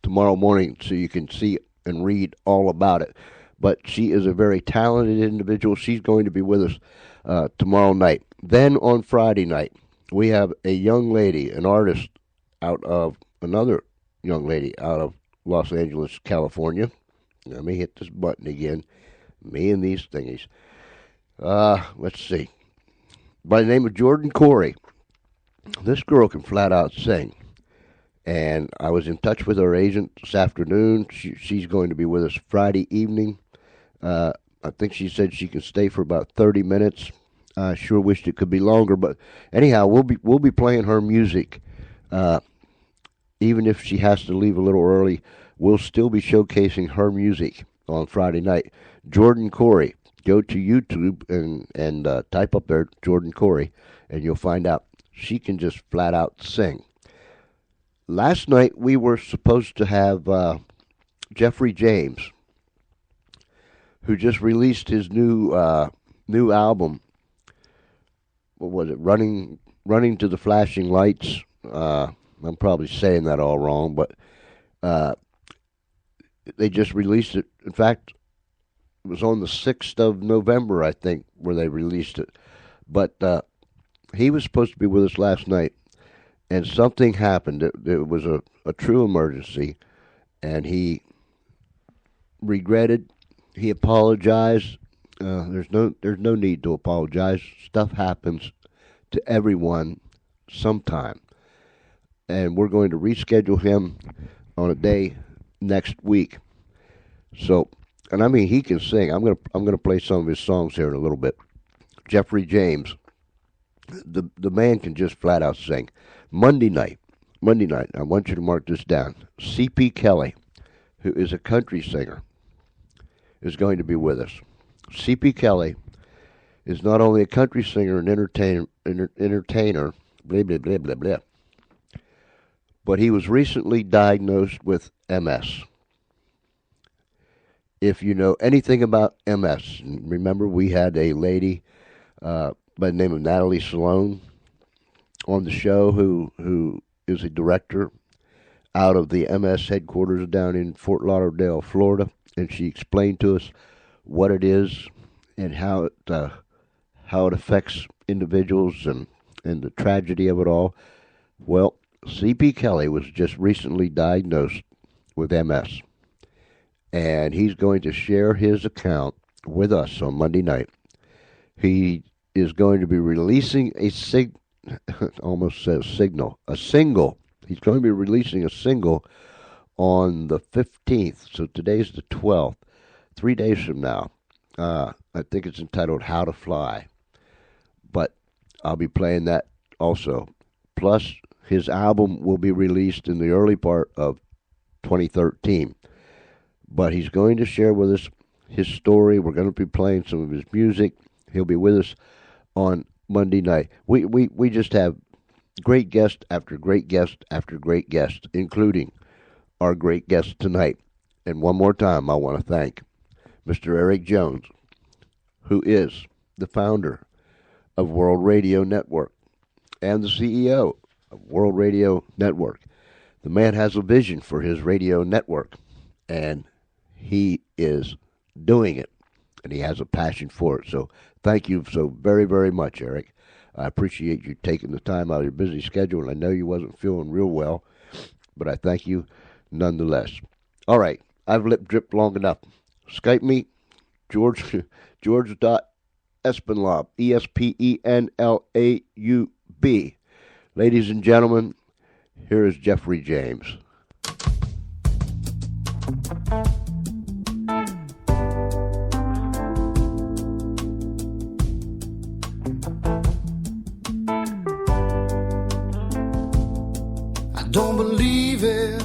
B: tomorrow morning so you can see and read all about it. But she is a very talented individual. She's going to be with us tomorrow night. Then on Friday night, we have a young lady, an artist another young lady out of Los Angeles, California. Let me hit this button again. Me and these thingies. Let's see. By the name of Jordan Corey. This girl can flat out sing. And I was in touch with her agent this afternoon. She's going to be with us Friday evening. I think she said she can stay for about 30 minutes. I sure wished it could be longer, but anyhow, we'll be playing her music. Even if she has to leave a little early, we'll still be showcasing her music on Friday night. Jordan Corey. Go to YouTube and type up there Jordan Corey, and you'll find out she can just flat out sing. Last night we were supposed to have Jeffrey James, who just released his new album. What was it? Running to the Flashing Lights. I'm probably saying that all wrong, but they just released it. In fact, it was on the 6th of November, I think, where they released it. But he was supposed to be with us last night, and something happened. It was a true emergency, and he regretted. He apologized. There's no need to apologize. Stuff happens to everyone sometime, and we're going to reschedule him on a day next week. So, and I mean, he can sing. I'm gonna play some of his songs here in a little bit. Jeffrey James, the man can just flat out sing. Monday night, I want you to mark this down. C.P. Kelly, who is a country singer, is going to be with us. C.P. Kelly is not only a country singer and entertainer, blah, blah, blah, blah, blah, but he was recently diagnosed with MS. If you know anything about MS, remember we had a lady by the name of Natalie Salone on the show who is a director out of the MS headquarters down in Fort Lauderdale, Florida, and she explained to us what it is and how it affects individuals and the tragedy of it all. Well, C.P. Kelly was just recently diagnosed with MS, and he's going to share his account with us on Monday night. He is going to be releasing a single. He's going to be releasing a single on the 15th. So today's the 12th. 3 days from now. I think it's entitled How to Fly. But I'll be playing that also. Plus, his album will be released in the early part of 2013. But he's going to share with us his story. We're going to be playing some of his music. He'll be with us on Monday night. We just have great guest after great guest after great guest, including our great guest tonight. And one more time, I want to thank Mr. Eric Jones, who is the founder of World Radio Network and the CEO of World Radio Network. The man has a vision for his radio network, and he is doing it, and he has a passion for it. So thank you so very, very much, Eric. I appreciate you taking the time out of your busy schedule, and I know you wasn't feeling real well, but I thank you nonetheless. All right, I've lip-dripped long enough. Skype me, George.Espenlaub, Espenlaub. Ladies and gentlemen, here is Jeffrey James.
D: Don't believe it.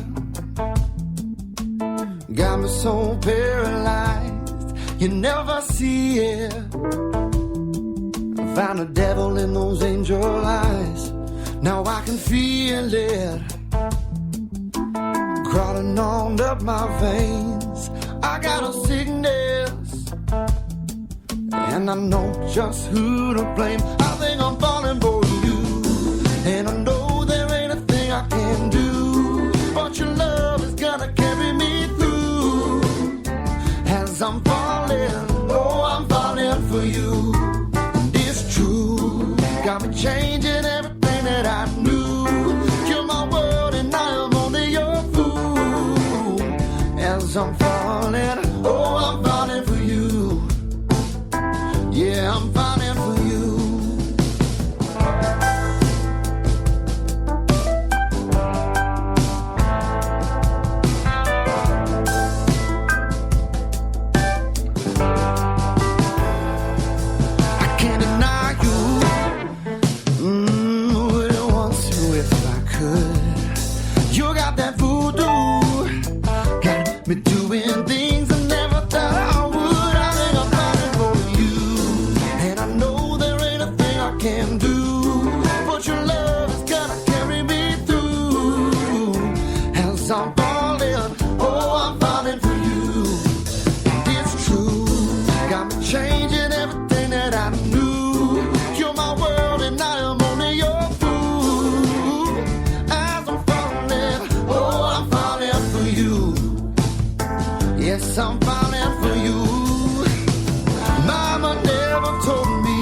D: Got me so paralyzed, you never see it. I found a devil in those angel eyes. Now I can feel it crawling on up my veins. I got a sickness, and I know just who to blame. I think I'm falling for you, and I know there ain't a thing I can do, but your love is gonna carry me through. As I'm falling, oh, I'm falling for you. And it's true, got me changing everything that I knew. You're my world and I am only your fool. As I'm falling, oh, I'm falling for you. Yeah, I'm falling for you. Me doing things I never thought I would. I think I'm falling for you, and I know there ain't a thing I can do, but your love is gonna carry me through. As I'm falling, oh, I'm falling for you. And it's true, got me changing everything that I knew. You're my world and I am only your fool. As I'm falling, oh, I'm falling for you. Yes, I'm falling for you. Mama never told me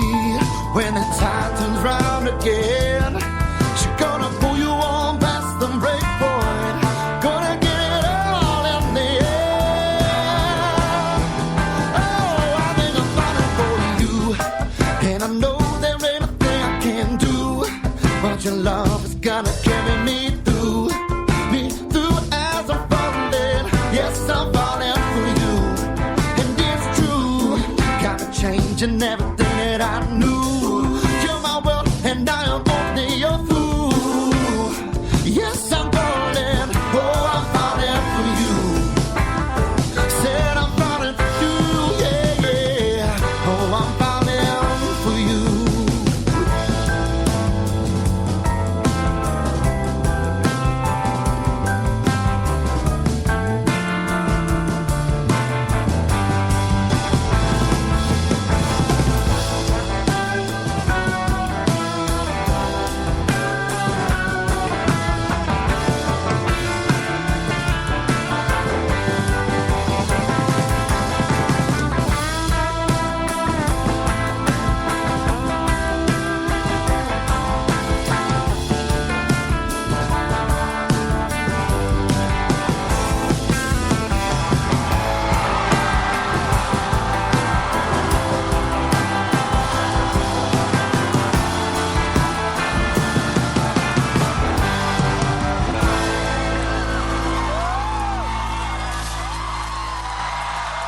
D: when the tide turns round again, she's gonna pull you on past the break point, gonna get it all in the end. Oh, I think I'm falling for you, and I know there ain't a thing I can do, but your love is gonna carry me through as I'm falling. Yes, I'm falling. Changing everything that I knew. You're my world and I am only your fool. Yes, I'm falling, oh, I'm falling for you. Said I'm falling for you, yeah, yeah. Oh, I'm falling for you.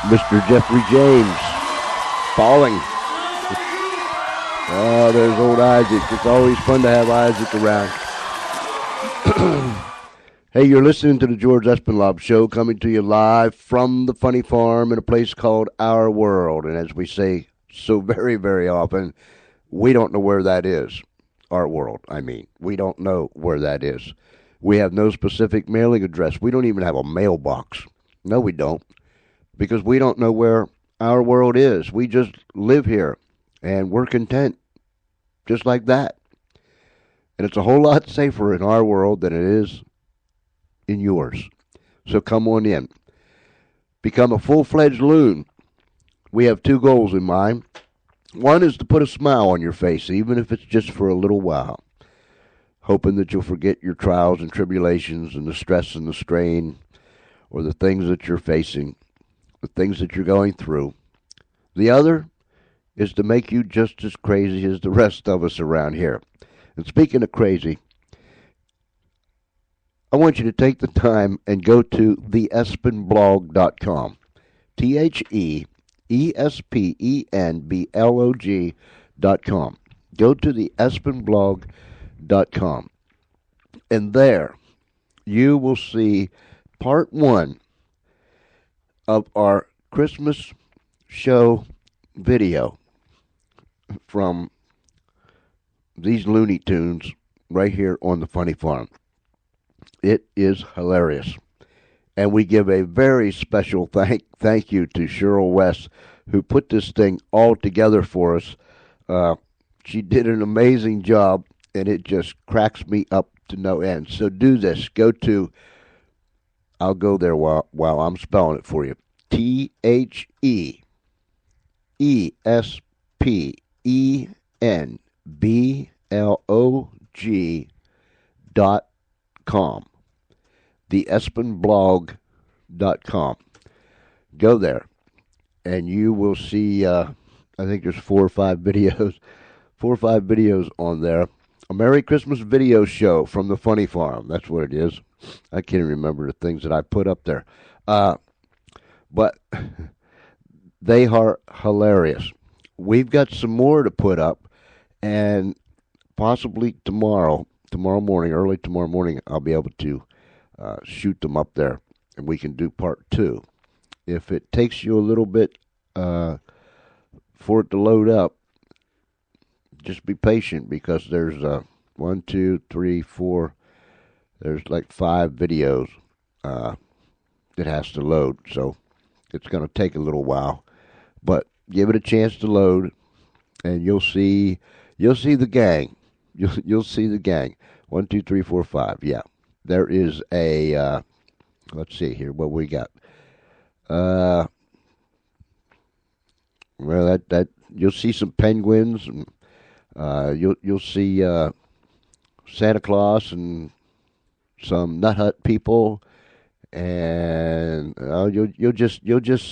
B: Mr. Jeffrey James, falling. Oh, there's old Isaac. It's always fun to have Isaac around. Hey, you're listening to the George Espinlov Show, coming to you live from the Funny Farm in a place called Our World. And as we say so very, very often, we don't know where that is. Our world, I mean. We don't know where that is. We have no specific mailing address. We don't even have a mailbox. No, we don't. Because we don't know where our world is. We just live here, and we're content. Just like that. And it's a whole lot safer in our world than it is in yours. So come on in. Become a full-fledged loon. We have two goals in mind. One is to put a smile on your face, even if it's just for a little while. Hoping that you'll forget your trials and tribulations and the stress and the strain or the things that you're facing, the things that you're going through. The other is to make you just as crazy as the rest of us around here. And speaking of crazy, I want you to take the time and go to theespenblog.com. TheEspenblog.com. Go to theespenblog.com. And there you will see part one of our Christmas show video from these Looney Tunes right here on the Funny Farm. It is hilarious. And we give a very special thank you to Cheryl West, who put this thing all together for us. She did an amazing job, and it just cracks me up to no end. So do this. I'll go there while I'm spelling it for you. TheEspenblog.com. Theespenblog.com. Go there, and you will see, I think there's 4 or 5 videos on there. A Merry Christmas video show from the Funny Farm. That's what it is. I can't even remember the things that I put up there. But they are hilarious. We've got some more to put up, and possibly tomorrow morning, early tomorrow morning, I'll be able to shoot them up there, and we can do part 2. If it takes you a little bit for it to load up, just be patient, because there's 1, 2, 3, 4, there's like 5 videos it has to load, so it's going to take a little while, but give it a chance to load, and you'll see the gang. You'll see the gang. 1, 2, 3, 4, 5. Yeah, there is a. Let's see here what we got. Well, that you'll see some penguins, and you'll see Santa Claus and some Nut Hut people, and you'll just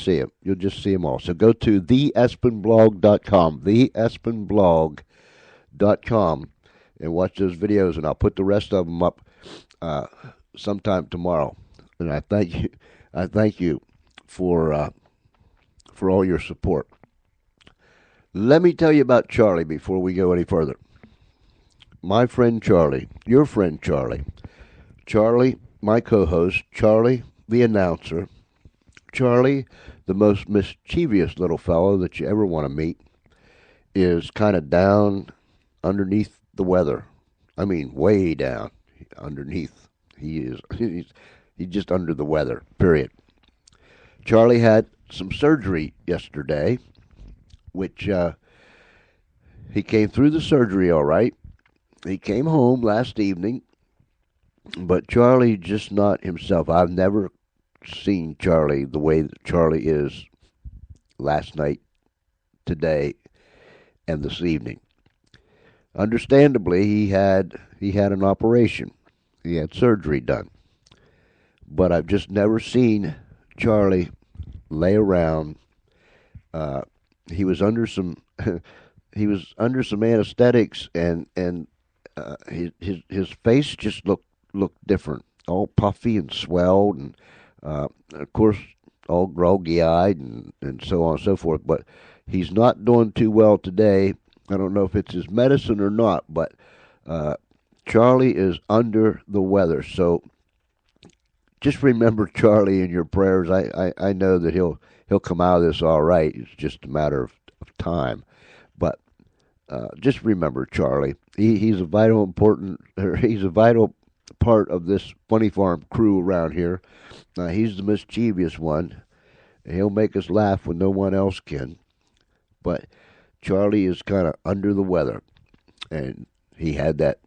B: see them. You'll just see them all. So go to theespenblog.com. Theespenblog.com. And watch those videos, and I'll put the rest of them up sometime tomorrow. And I thank you for all your support. Let me tell you about Charlie before we go any further. My friend Charlie, your friend Charlie, my co-host, Charlie, the announcer, Charlie, the most mischievous little fellow that you ever want to meet, is kind of down underneath the weather. I mean, way down underneath. He's just under the weather, period. Charlie had some surgery yesterday, which he came through the surgery all right. He came home last evening, but Charlie just not himself. I've never seen Charlie the way that Charlie is last night, today, and this evening. Understandably, he had an operation. He had surgery done. But I've just never seen Charlie lay around. He was under some anesthetics, and his face just looked different, all puffy and swelled, and of course all groggy-eyed and so on and so forth. But he's not doing too well today. I don't know if it's his medicine or not, but Charlie is under the weather. So just remember Charlie in your prayers. I know that he'll come out of this all right. It's just a matter of time. But just remember Charlie. He's a vital part of this Funny Farm crew around here. He's the mischievous one. He'll make us laugh when no one else can. But Charlie is kind of under the weather, and he had that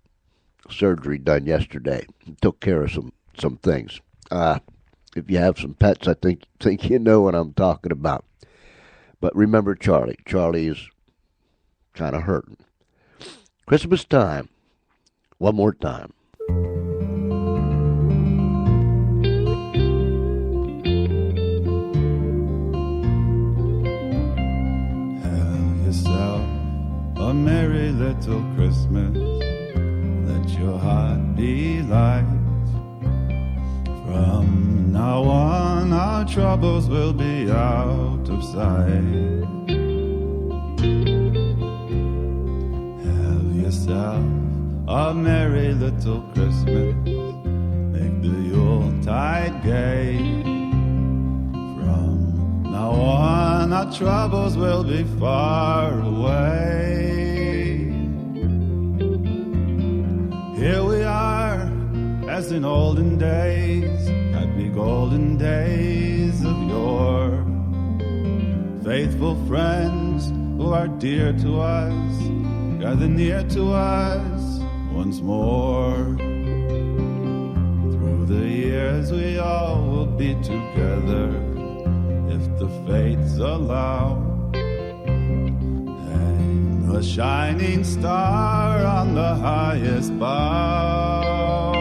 B: surgery done yesterday. He took care of some things. If you have some pets, I think you know what I'm talking about. But remember Charlie. Charlie is kind of hurting. Christmas time. One more time.
E: Have yourself a merry little Christmas. Let your heart be light. From now on, our troubles will be out of sight. Have yourself a merry little Christmas. Make the Yuletide gay. From now on, our troubles will be far away. Here we are, as in olden days, happy golden days of yore. Faithful friends who are dear to us, gather near to us once more. Through the years we all will be together, if the fates allow. Hang a shining star on the highest bough,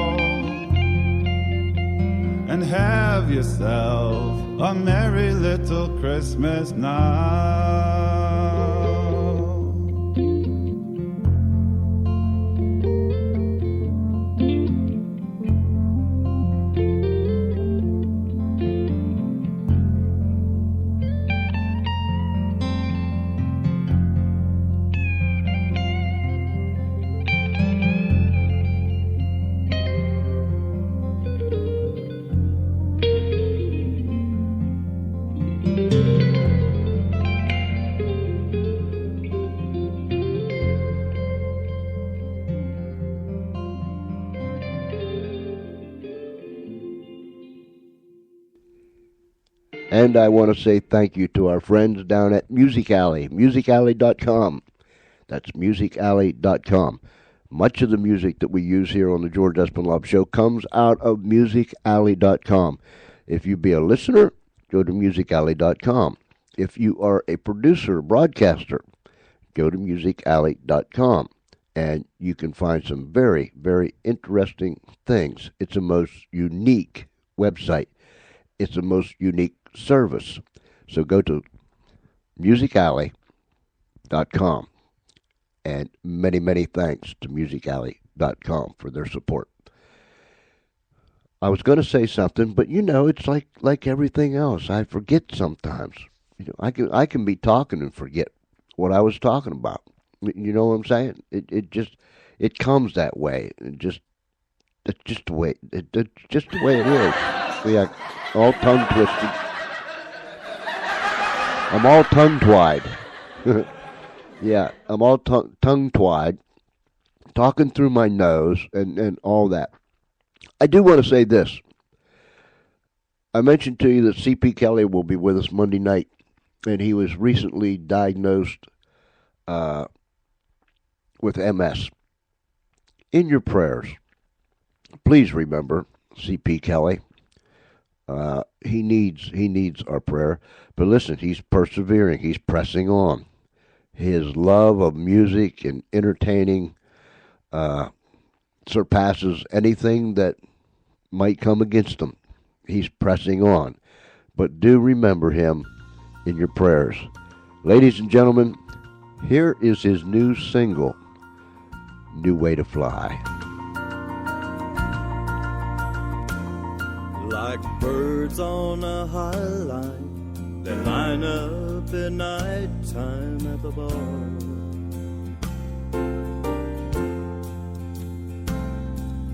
E: and have yourself a merry little Christmas now.
B: And I want to say thank you to our friends down at Music Alley, musicalley.com. That's musicalley.com. Much of the music that we use here on the George Espinlove Show comes out of musicalley.com. If you be a listener, go to musicalley.com. If you are a producer, broadcaster, go to musicalley.com. And you can find some very, very interesting things. It's a most unique website. It's a most unique service. So go to musicalley.com. And many, many thanks to musicalley.com for their support. I was going to say something, but it's like everything else. I forget sometimes. I can be talking and forget what I was talking about. You know what I'm saying? It comes that way. It's just the way it is. Yeah, all tongue twisted. I'm all tongue-tied. Yeah, I'm all tongue-tied, talking through my nose and all that. I do want to say this. I mentioned to you that C.P. Kelly will be with us Monday night, and he was recently diagnosed with MS. In your prayers, please remember C.P. Kelly. He needs our prayer. But listen, he's persevering. He's pressing on. His love of music and entertaining surpasses anything that might come against him. He's pressing on. But do remember him in your prayers. Ladies and gentlemen, here is his new single, New Way to Fly.
F: like birds on a high line that line up at night time at the bar.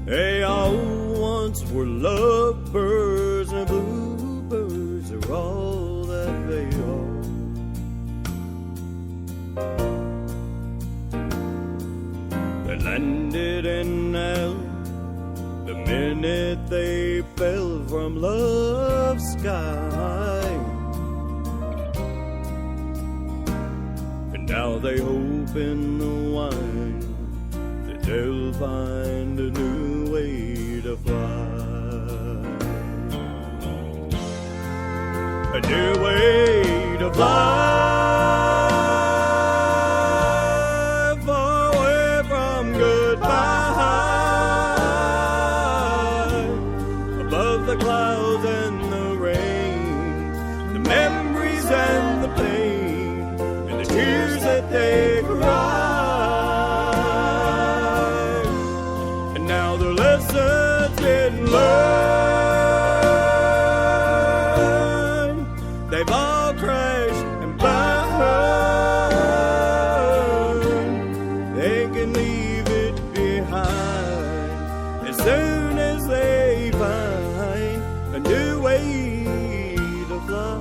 F: They all once were lovebirds, and bluebirds are all that they are. They landed in hell the minute they fell from love's sky, and now they hope in the wine that they'll find a new way to fly, a new way to fly, far away from goodbye, above the clouds and the rain, the memories and the pain, and the tears that they cry. Learn. They've all crashed and burned. They can leave it behind as soon as they find a new way to fly.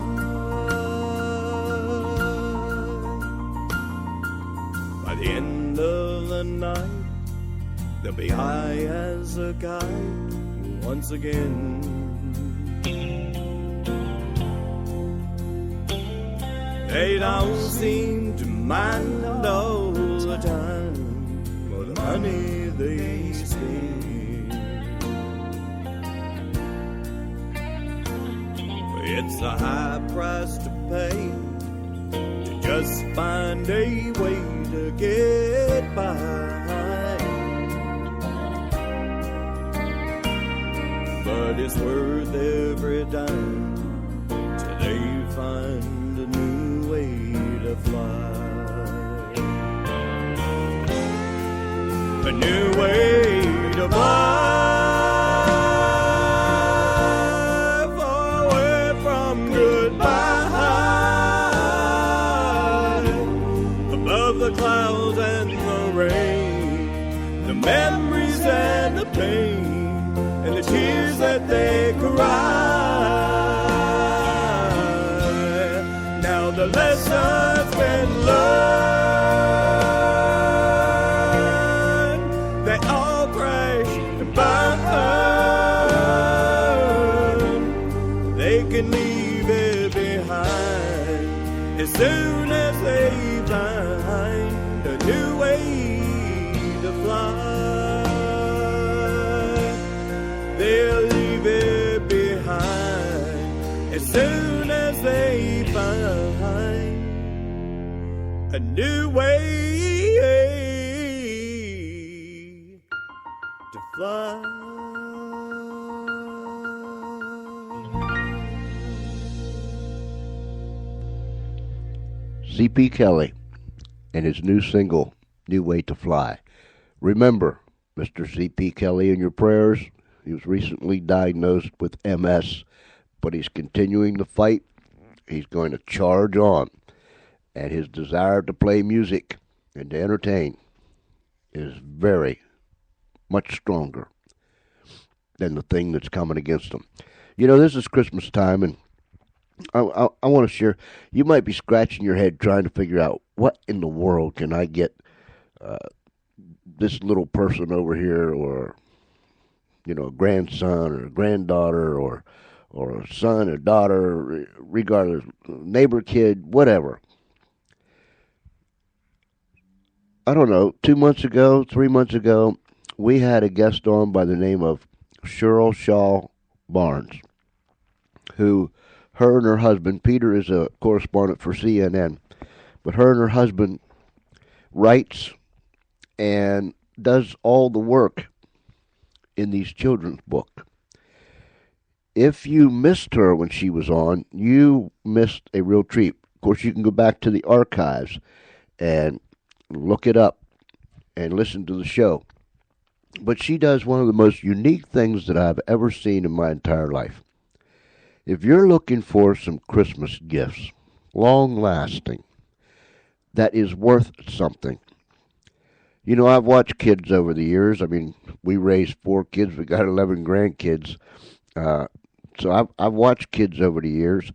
F: By the end of the night, they'll be high as a kite once again. They don't seem to mind all the time for the money they spend. It's a high price to pay to just find a way to get by. But it's worth every dime till they find a new way to fly, a new way to fly, far away from goodbye, above the clouds and the rain, the memories and the pain, and the tears that they cry. Now the lessons been learned, they all crash and burn. They can leave it behind as soon as they find a new way to fly. They'll leave it behind as soon as they find a new way to fly.
B: C.P. Kelly and his new single, New Way to Fly. Remember, Mr. C.P. Kelly, in your prayers. He was recently diagnosed with MS, but he's continuing the fight. He's going to charge on. And his desire to play music and to entertain is very much stronger than the thing that's coming against him. You know, this is Christmas time, and I want to share. You might be scratching your head trying to figure out, what in the world can I get this little person over here, or a grandson or a granddaughter or a son or daughter, regardless, neighbor kid, whatever. I don't know, 2 months ago, 3 months ago, we had a guest on by the name of Cheryl Shaw Barnes, who, her and her husband, Peter is a correspondent for CNN, but her and her husband writes and does all the work in these children's books. If you missed her when she was on, you missed a real treat. Of course, you can go back to the archives and look it up and listen to the show. But she does one of the most unique things that I've ever seen in my entire life. If you're looking for some Christmas gifts, long lasting, that is worth something. You know, I've watched kids over the years. I mean, we raised 4 kids. We got 11 grandkids. So I've watched kids over the years.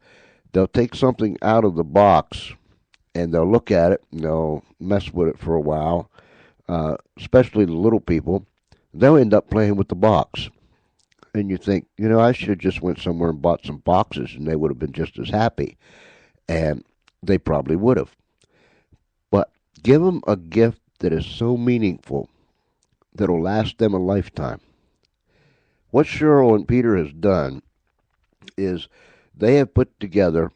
B: They'll take something out of the box and they'll look at it and they'll mess with it for a while, especially the little people. They'll end up playing with the box. And you think, you know, I should have just went somewhere and bought some boxes and they would have been just as happy. And they probably would have. But give them a gift that is so meaningful that will last them a lifetime. What Cheryl and Peter has done is they have put together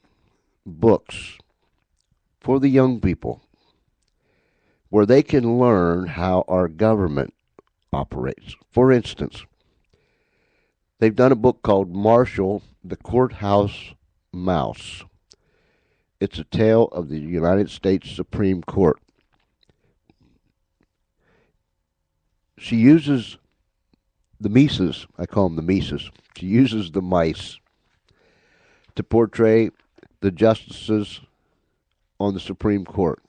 B: books for the young people where they can learn how our government operates. For instance, they've done a book called Marshall, the Courthouse Mouse. It's a tale of the United States Supreme Court. She uses the Mises, I call them the Mises. She uses the mice to portray the justices on the Supreme Court.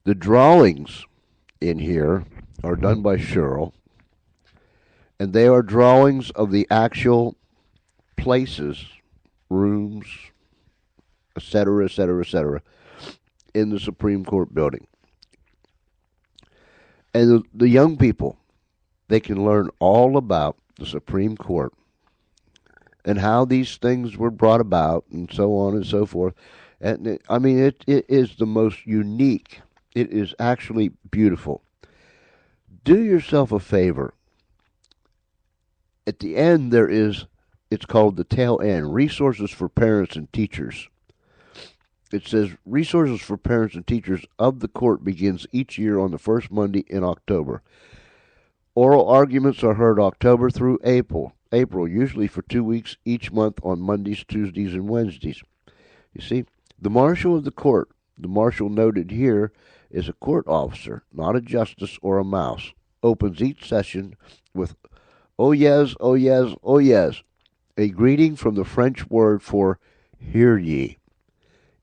B: The drawings in here are done by Cheryl, and they are drawings of the actual places, rooms, etc., etc., etc., in the Supreme Court building. And the young people, they can learn all about the Supreme Court and how these things were brought about and so on and so forth. And it is the most unique. It is actually beautiful. Do yourself a favor. At the end, it's called the tail end, Resources for Parents and Teachers. It says, Resources for Parents and Teachers of the Court begins each year on the first Monday in October. Oral arguments are heard October through April, usually for 2 weeks each month on Mondays, Tuesdays, and Wednesdays. You see, the marshal of the court, the marshal noted here, is a court officer, not a justice or a mouse, opens each session with, oh yes, oh yes, oh yes, a greeting from the French word for hear ye.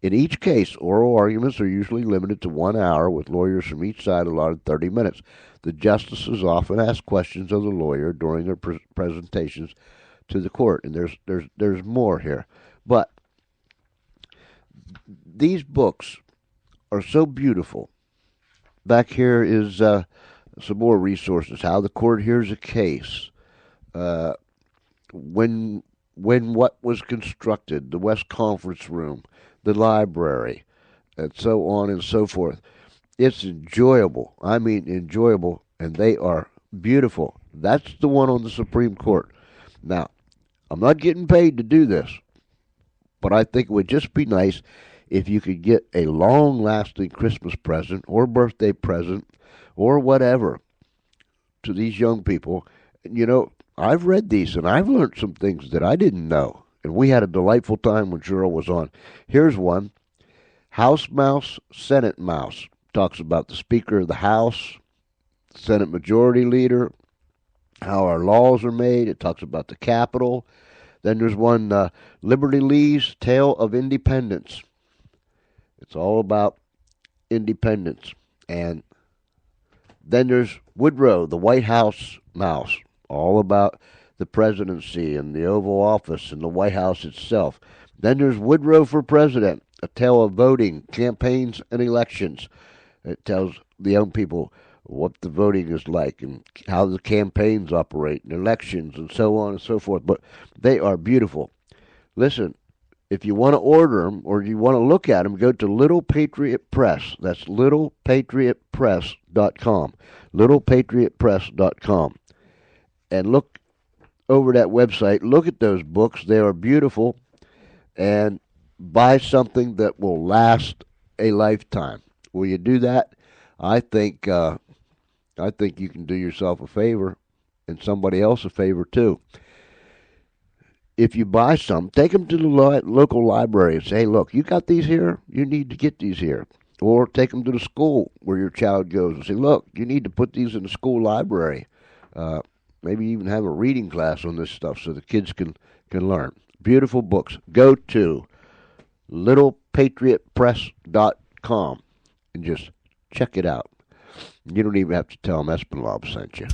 B: In each case, oral arguments are usually limited to 1 hour, with lawyers from each side allotted 30 minutes. The justices often ask questions of the lawyer during their presentations to the court, and there's more here. But these books are so beautiful. Back here is some more resources. How the court hears a case. When what was constructed, the West Conference Room, the library, and so on and so forth. It's enjoyable. I mean enjoyable, and they are beautiful. That's the one on the Supreme Court. Now, I'm not getting paid to do this, but I think it would just be nice if you could get a long-lasting Christmas present or birthday present or whatever to these young people. You know, I've read these, and I've learned some things that I didn't know. And we had a delightful time when Cheryl was on. Here's one. House Mouse, Senate Mouse. Talks about the Speaker of the House, Senate Majority Leader, how our laws are made. It talks about the Capitol. Then there's one, Liberty Lee's Tale of Independence. It's all about independence. And then there's Woodrow, the White House Mouse, all about the presidency and the Oval Office and the White House itself. Then there's Woodrow for President, a tale of voting, campaigns, and elections. It tells the young people what the voting is like and how the campaigns operate and elections and so on and so forth. But they are beautiful. Listen, if you want to order them or you want to look at them, go to Little Patriot Press. That's littlepatriotpress.com. littlepatriotpress.com. And look over that website. Look at those books. They are beautiful. And buy something that will last a lifetime. Will you do that? I think you can do yourself a favor and somebody else a favor too. If you buy some, take them to the local library and say, hey, look, you got these here? You need to get these here. Or take them to the school where your child goes and say, look, you need to put these in the school library. Maybe even have a reading class on this stuff so the kids can learn. beautiful books. Go to littlepatriotpress.com and just check it out. You don't even have to tell them Espinlob sent you.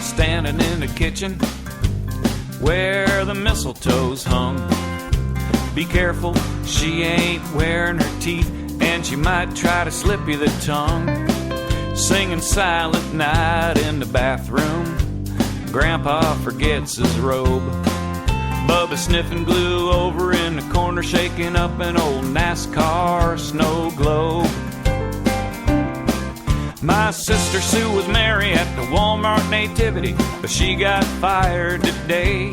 G: Standing in the kitchen where the mistletoe's hung. Be careful, she ain't wearing her teeth, and she might try to slip you the tongue. Singing Silent Night in the bathroom, Grandpa forgets his robe. Bubba sniffing glue over in the corner, shaking up an old NASCAR snow globe. My sister Sue was Mary at the Walmart nativity, but she got fired today.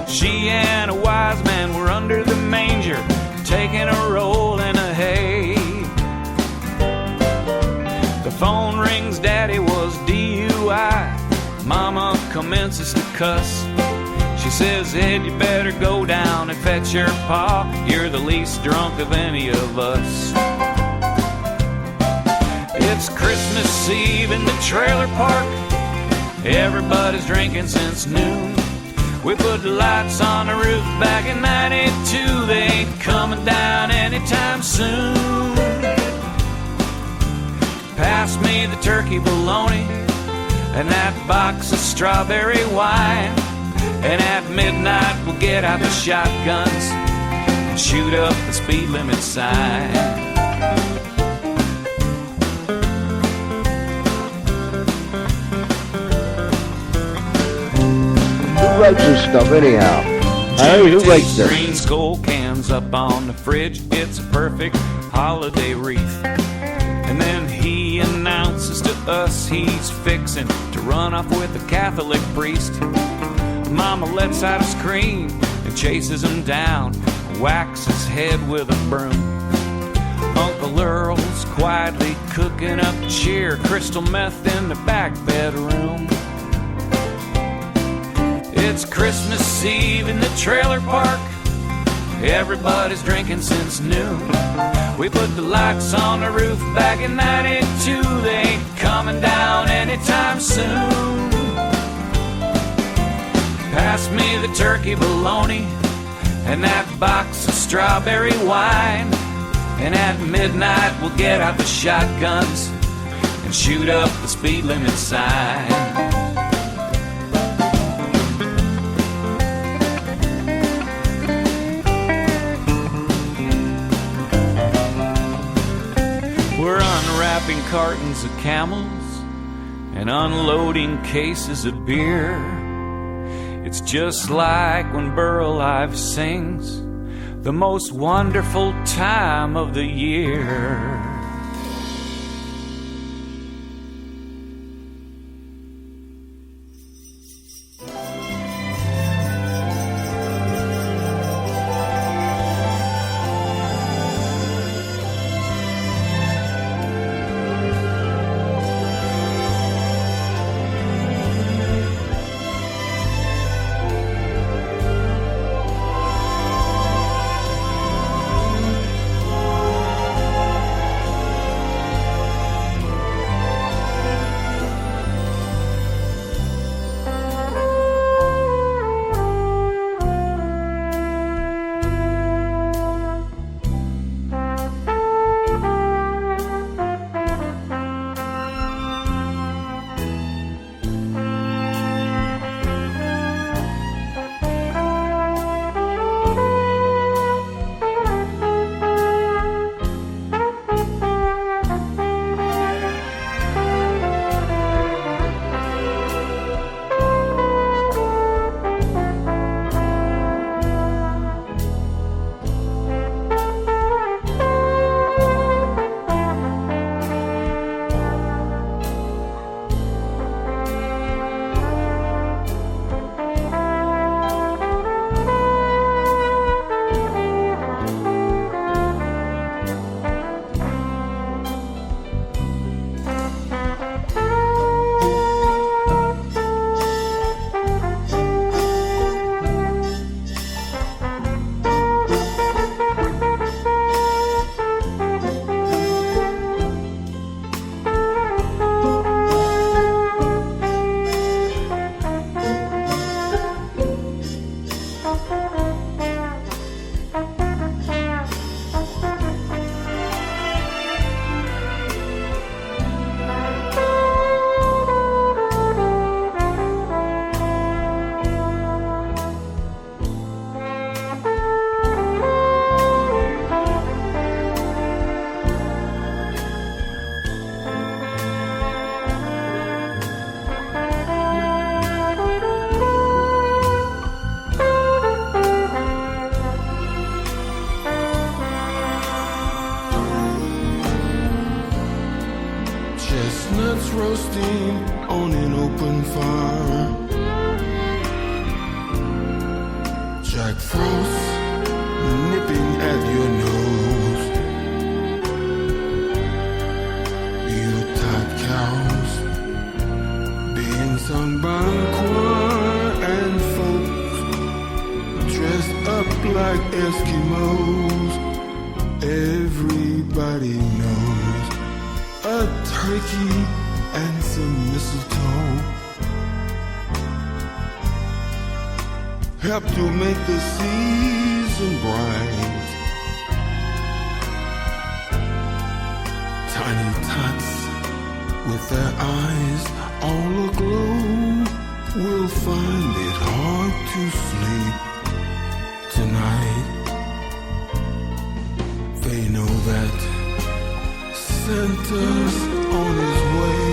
G: She and a wise man were under the manger, taking a roll in a hay. The phone rings, Daddy was DUI. Mama commences to cuss. She says, Ed, you better go down and fetch your pa. You're the least drunk of any of us. It's Christmas Eve in the trailer park. Everybody's drinking since noon. We put the lights on the roof back in 92. They ain't coming down anytime soon. Pass me the turkey bologna and that box of strawberry wine. And at midnight we'll get out the shotguns and shoot up the speed limit sign.
B: Who writes this stuff anyhow? Hey, who writes this?
G: Green Skull cans up on the fridge. It's a perfect holiday wreath. And then he announces to us he's fixing to run off with a Catholic priest. Mama lets out a scream and chases him down, whacks his head with a broom. Uncle Earl's quietly cooking up cheer, crystal meth in the back bedroom. It's Christmas Eve in the trailer park. Everybody's drinking since noon. We put the lights on the roof back in 92. They ain't coming down anytime soon. Pass me the turkey bologna and that box of strawberry wine. And at midnight we'll get out the shotguns and shoot up the speed limit sign. We're unwrapping cartons of Camels and unloading cases of beer. It's just like when Burl Live sings, the most wonderful time of the year.
D: Chestnuts roasting on an open fire. Jack Frost nipping at your nose. Yuletide carols being sung by choir and folks dressed up like Eskimos. Everybody knows a turkey and some mistletoe help to make the season bright. Tiny tots with their eyes all aglow will find it hard to sleep tonight. They know that Santa's on his way.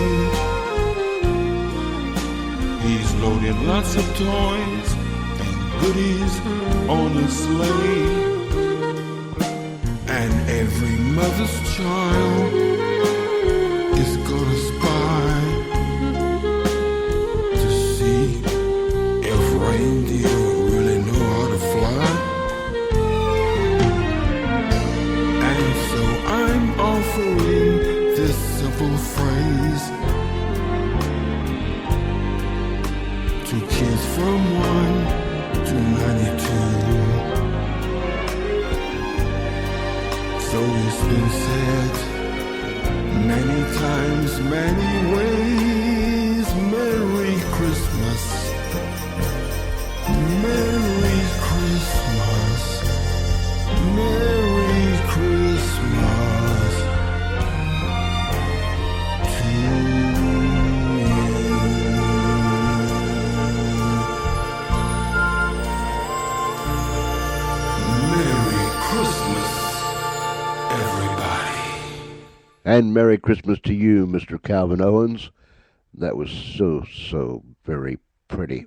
D: He's loaded lots of toys and goodies on his sleigh. And every mother's child is gonna spy to see if reindeer really know how to fly. And so I'm offering this simple phrase to messages from 1 to 92. So it's been said many times, many ways. Merry Christmas. Merry Christmas. Merry Christmas to you. Merry Christmas, everybody.
B: And Merry Christmas to you, Mr. Calvin Owens. That was so very pretty.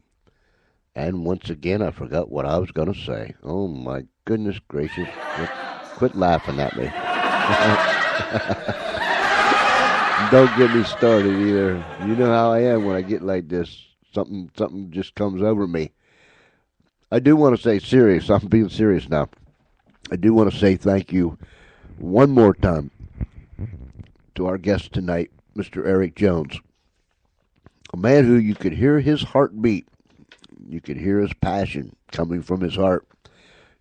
B: And once again, I forgot what I was going to say. Oh, my goodness gracious. Quit laughing at me. Don't get me started either. You know how I am when I get like this. Something just comes over me. I do want to say serious. I'm being serious now. I do want to say thank you one more time to our guest tonight, Mr. Eric Jones. A man who you could hear his heartbeat. You could hear his passion coming from his heart.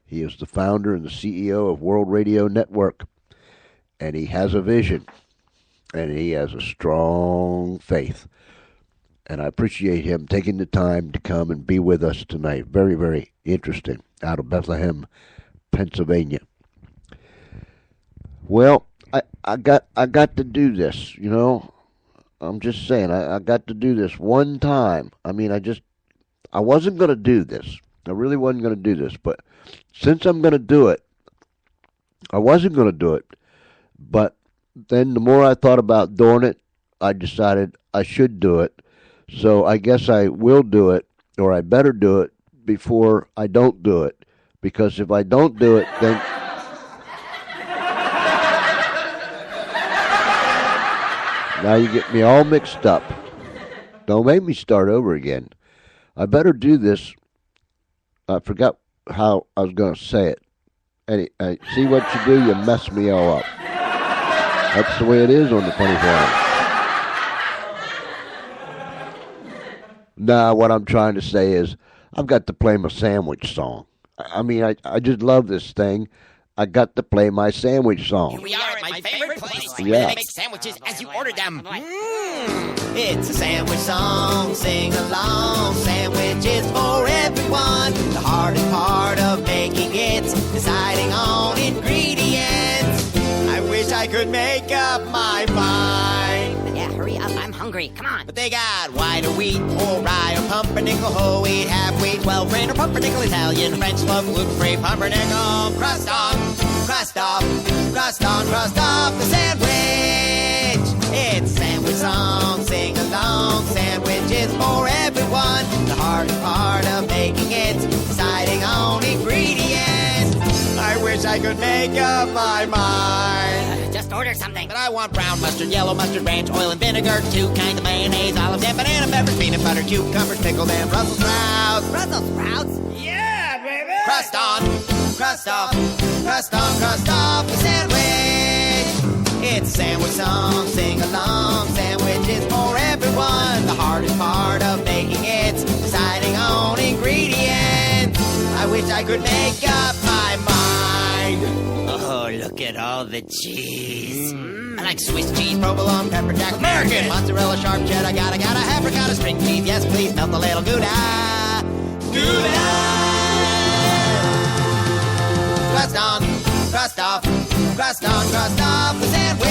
B: He is the founder and the CEO of World Radio Network. And he has a vision. And he has a strong faith. And I appreciate him taking the time to come and be with us tonight. Very, very interesting. Out of Bethlehem, Pennsylvania. Well, I got to do this, you know. I'm just saying, I got to do this one time. I mean, I wasn't going to do this. I really wasn't going to do this. But since I'm going to do it, I wasn't going to do it. But then the more I thought about doing it, I decided I should do it. So I guess I will do it, or I better do it before I don't do it. Because if I don't do it, then... Now you get me all mixed up. Don't make me start over again. I better do this. I forgot how I was going to say it. See what you do? You mess me all up. That's the way it is on the funny farm. Nah, what I'm trying to say is I've got to play my sandwich song. I mean, I just love this thing. I got to play my sandwich song.
H: Here we are at my favorite place.
B: Yeah.
H: They make sandwiches as you order them. It's a sandwich song, sing along. Sandwiches for everyone. The hardest part of making it's deciding on ingredients. I wish I could make up my mind.
A: Yeah, hurry up. I'm hungry. Come on.
H: But they got white or wheat or rye or pumpernickel, whole wheat, half wheat, 12 grain or pumpernickel, Italian, French loaf, gluten-free, pumpernickel, crust on, crust off, crust on, crust off the sandwich. It's sandwich song, sing along, sandwiches for everyone. The hardest part of making it, deciding on ingredients. I wish I could make up my mind.
A: Just order something.
H: But I want brown mustard, yellow mustard, ranch, oil, and vinegar, 2 kinds of mayonnaise, olives, and banana peppers, peanut butter, cucumbers, pickles, and Brussels sprouts.
A: Brussels sprouts?
H: Yeah, baby! Crust on, crust off, crust on, crust off the sandwich. It's a sandwich song, sing along, sandwiches for everyone. The hardest part of making it's deciding on ingredients. I wish I could make up my mind. Oh, look at all the cheese. I like Swiss cheese, provolone, pepper jack, American, mozzarella, sharp cheddar, gotta, half ricotta, string cheese, yes please, melt a little Gouda. Gouda! Crust on, crust off, crust on, crust off the sandwich.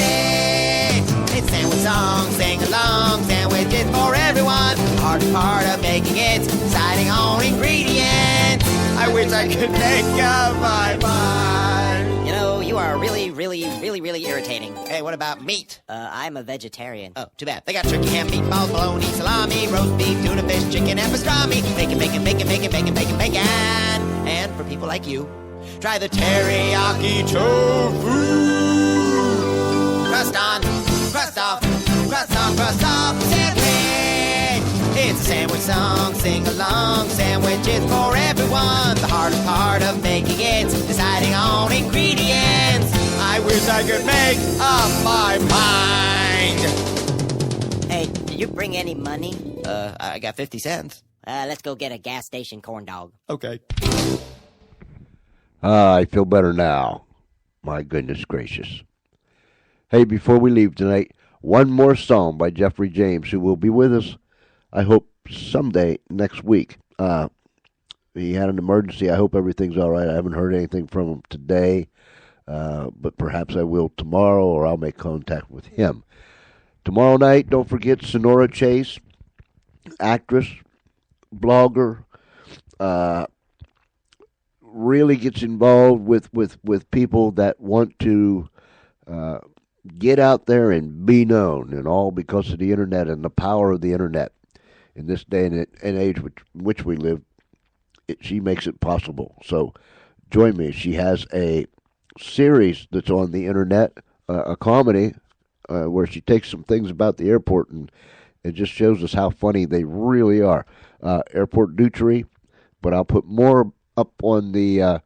H: It's sandwich song, sing along, sandwiches for everyone. The hardest part of making it's deciding on ingredients. I wish I could make up my mind.
A: You know, you are really irritating.
H: Hey, what about meat?
A: I'm a vegetarian.
H: Oh, too bad. They got turkey, ham, meatballs, bologna, salami, roast beef, tuna fish, chicken, and pastrami. Bacon, bacon, bacon, bacon, bacon, bacon, bacon. And for people like you, try the teriyaki tofu. Crust on, crust off, crust on, crust off the sandwich. It's a sandwich song, sing along, sandwiches for everyone. The hardest part of making it's deciding on ingredients. I wish I could make up my mind.
A: Hey, did you bring any money?
H: I got 50 cents.
I: Let's go get a gas station corn dog.
F: Okay.
B: I feel better now. My goodness gracious. Hey, before we leave tonight, one more song by Jeffrey James, who will be with us, I hope, someday next week. He had an emergency. I hope everything's all right. I haven't heard anything from him today, but perhaps I will tomorrow, or I'll make contact with him. Tomorrow night, don't forget Sonora Chase, actress, blogger, really gets involved with people that want to get out there and be known, and all because of the internet and the power of the internet. In this day and age which we live, she makes it possible. So join me. She has a series that's on the internet, a comedy, where she takes some things about the airport and it just shows us how funny they really are. Airport Deutery, but I'll put more up on the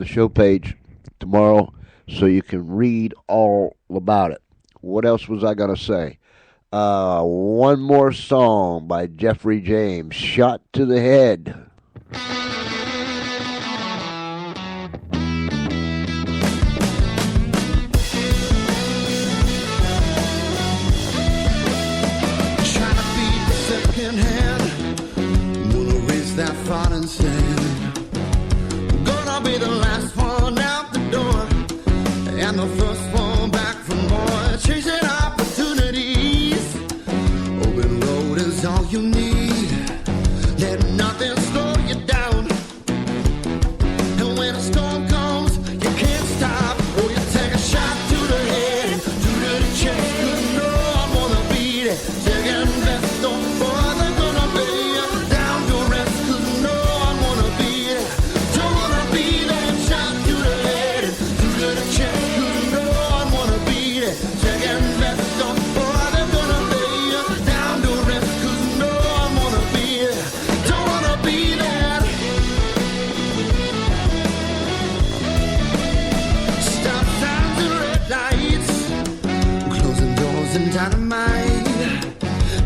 B: show page tomorrow so you can read all about it. What else was I going to say? One more song by Jeffrey James, Shot to the Head.
D: That thought and said, gonna be the last one out the door and the first one back for more. Chasing opportunities, open road is all you need. Let nothing slow you down, and when a storm comes you can't stop. Oh, you take a shot to the head, to the chest, 'cause no one wanna beat it. Second best, don't bother, gonna lay you down to rest. And dynamite,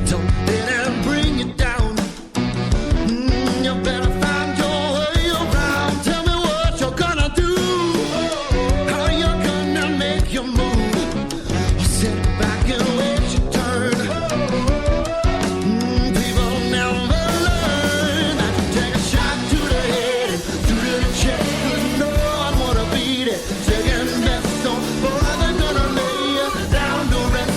D: don't let it bring you down. You better find your way around. Tell me what you're gonna do, how you're gonna make your move. Sit back and wait your turn. People never learn that you take a shot to the head and to the chest, 'cause no one wanna beat it. Second best, don't bother, gonna lay you down to rest.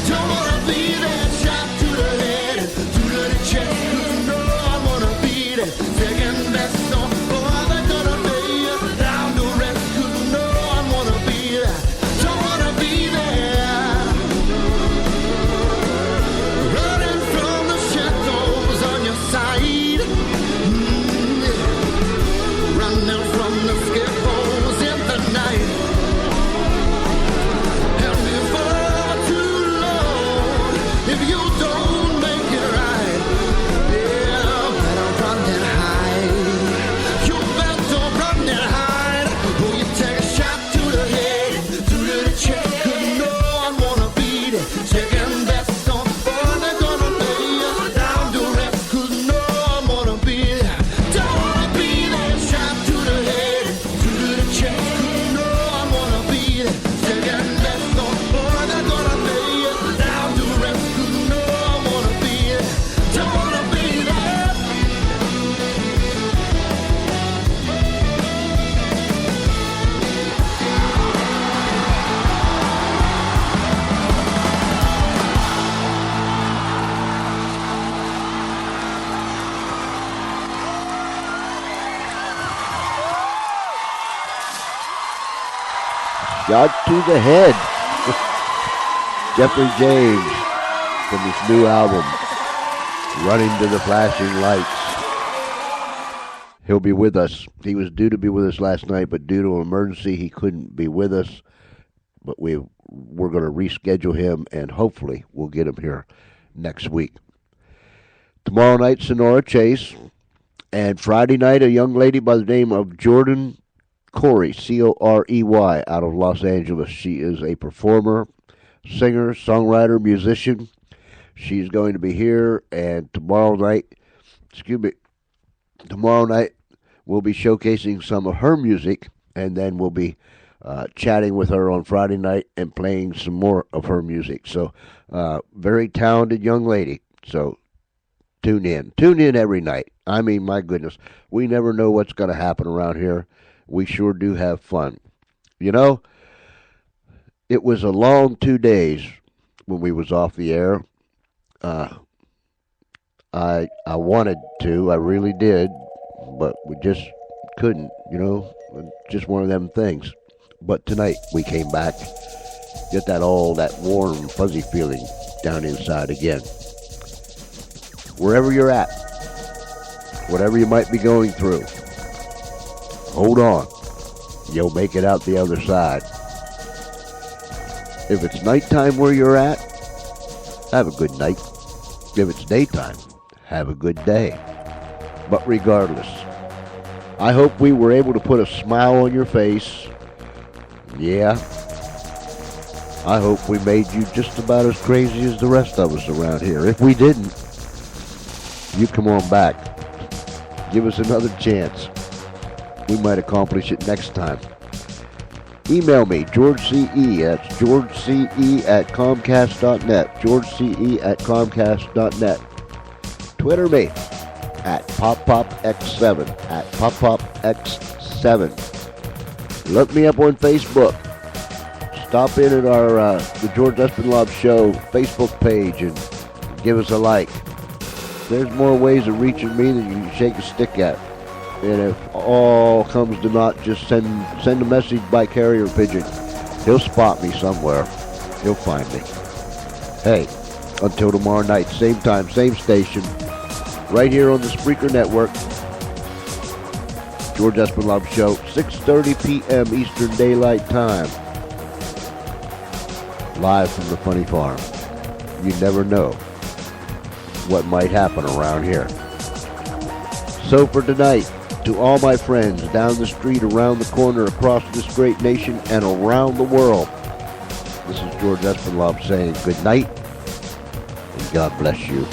D: Don't wanna be that shot to the head, to the chest, 'cause no one wanna beat it. Second best, don't bother, gonna lay you down to rest, 'cause no one wanna be that. Don't wanna be there. Running from the shadows on your side, running from the scarecrows in the night. If you don't make it right, yeah, better run and hide. You better run and hide. Oh, you take a shot to the head, to the chest, 'cause no one wanna beat it. Second best, don't bother, gonna lay you down to rest, 'cause no one wanna beat it. Don't wanna be that shot to the head, to the chest, 'cause no one wanna beat it. Second best, don't bother, gonna lay you down to rest.
B: Shot to the Head. Jeffrey James from his new album, Running to the Flashing Lights. He'll be with us. He was due to be with us last night, but due to an emergency, he couldn't be with us. But we're going to reschedule him, and hopefully we'll get him here next week. Tomorrow night, Sonora Chase. And Friday night, a young lady by the name of Jordan Corey, Corey, out of Los Angeles. She is a performer, singer, songwriter, musician. She's going to be here, and tomorrow night we'll be showcasing some of her music, and then we'll be chatting with her on Friday night and playing some more of her music. So, very talented young lady. So, tune in. Tune in every night. I mean, my goodness, we never know what's going to happen around here. We sure do have fun. You know, it was a long 2 days when we was off the air. I wanted to, I really did, but we just couldn't, you know, just one of them things. But tonight we came back, get that warm, fuzzy feeling down inside again. Wherever you're at, whatever you might be going through, hold on. You'll make it out the other side. If it's nighttime where you're at, have a good night. If it's daytime, have a good day. But regardless, I hope we were able to put a smile on your face. Yeah. I hope we made you just about as crazy as the rest of us around here. If we didn't, you come on back. Give us another chance. We might accomplish it next time. Email me, GeorgeCE. That's GeorgeCE@Comcast.net. GeorgeCE@Comcast.net. Twitter me at PopPopX7. At PopPopX7. Look me up on Facebook. Stop in at our the George Espinlove Show Facebook page and give us a like. There's more ways of reaching me than you can shake a stick at. And if all comes to naught, just send a message by carrier pigeon. He'll spot me somewhere. He'll find me. Hey, until tomorrow night, same time, same station, right here on the Spreaker Network. George Espinlove Show, 6:30 p.m. Eastern Daylight Time. Live from the Funny Farm. You never know what might happen around here. So for tonight, to all my friends down the street, around the corner, across this great nation, and around the world, this is George Espinlove saying good night, and God bless you.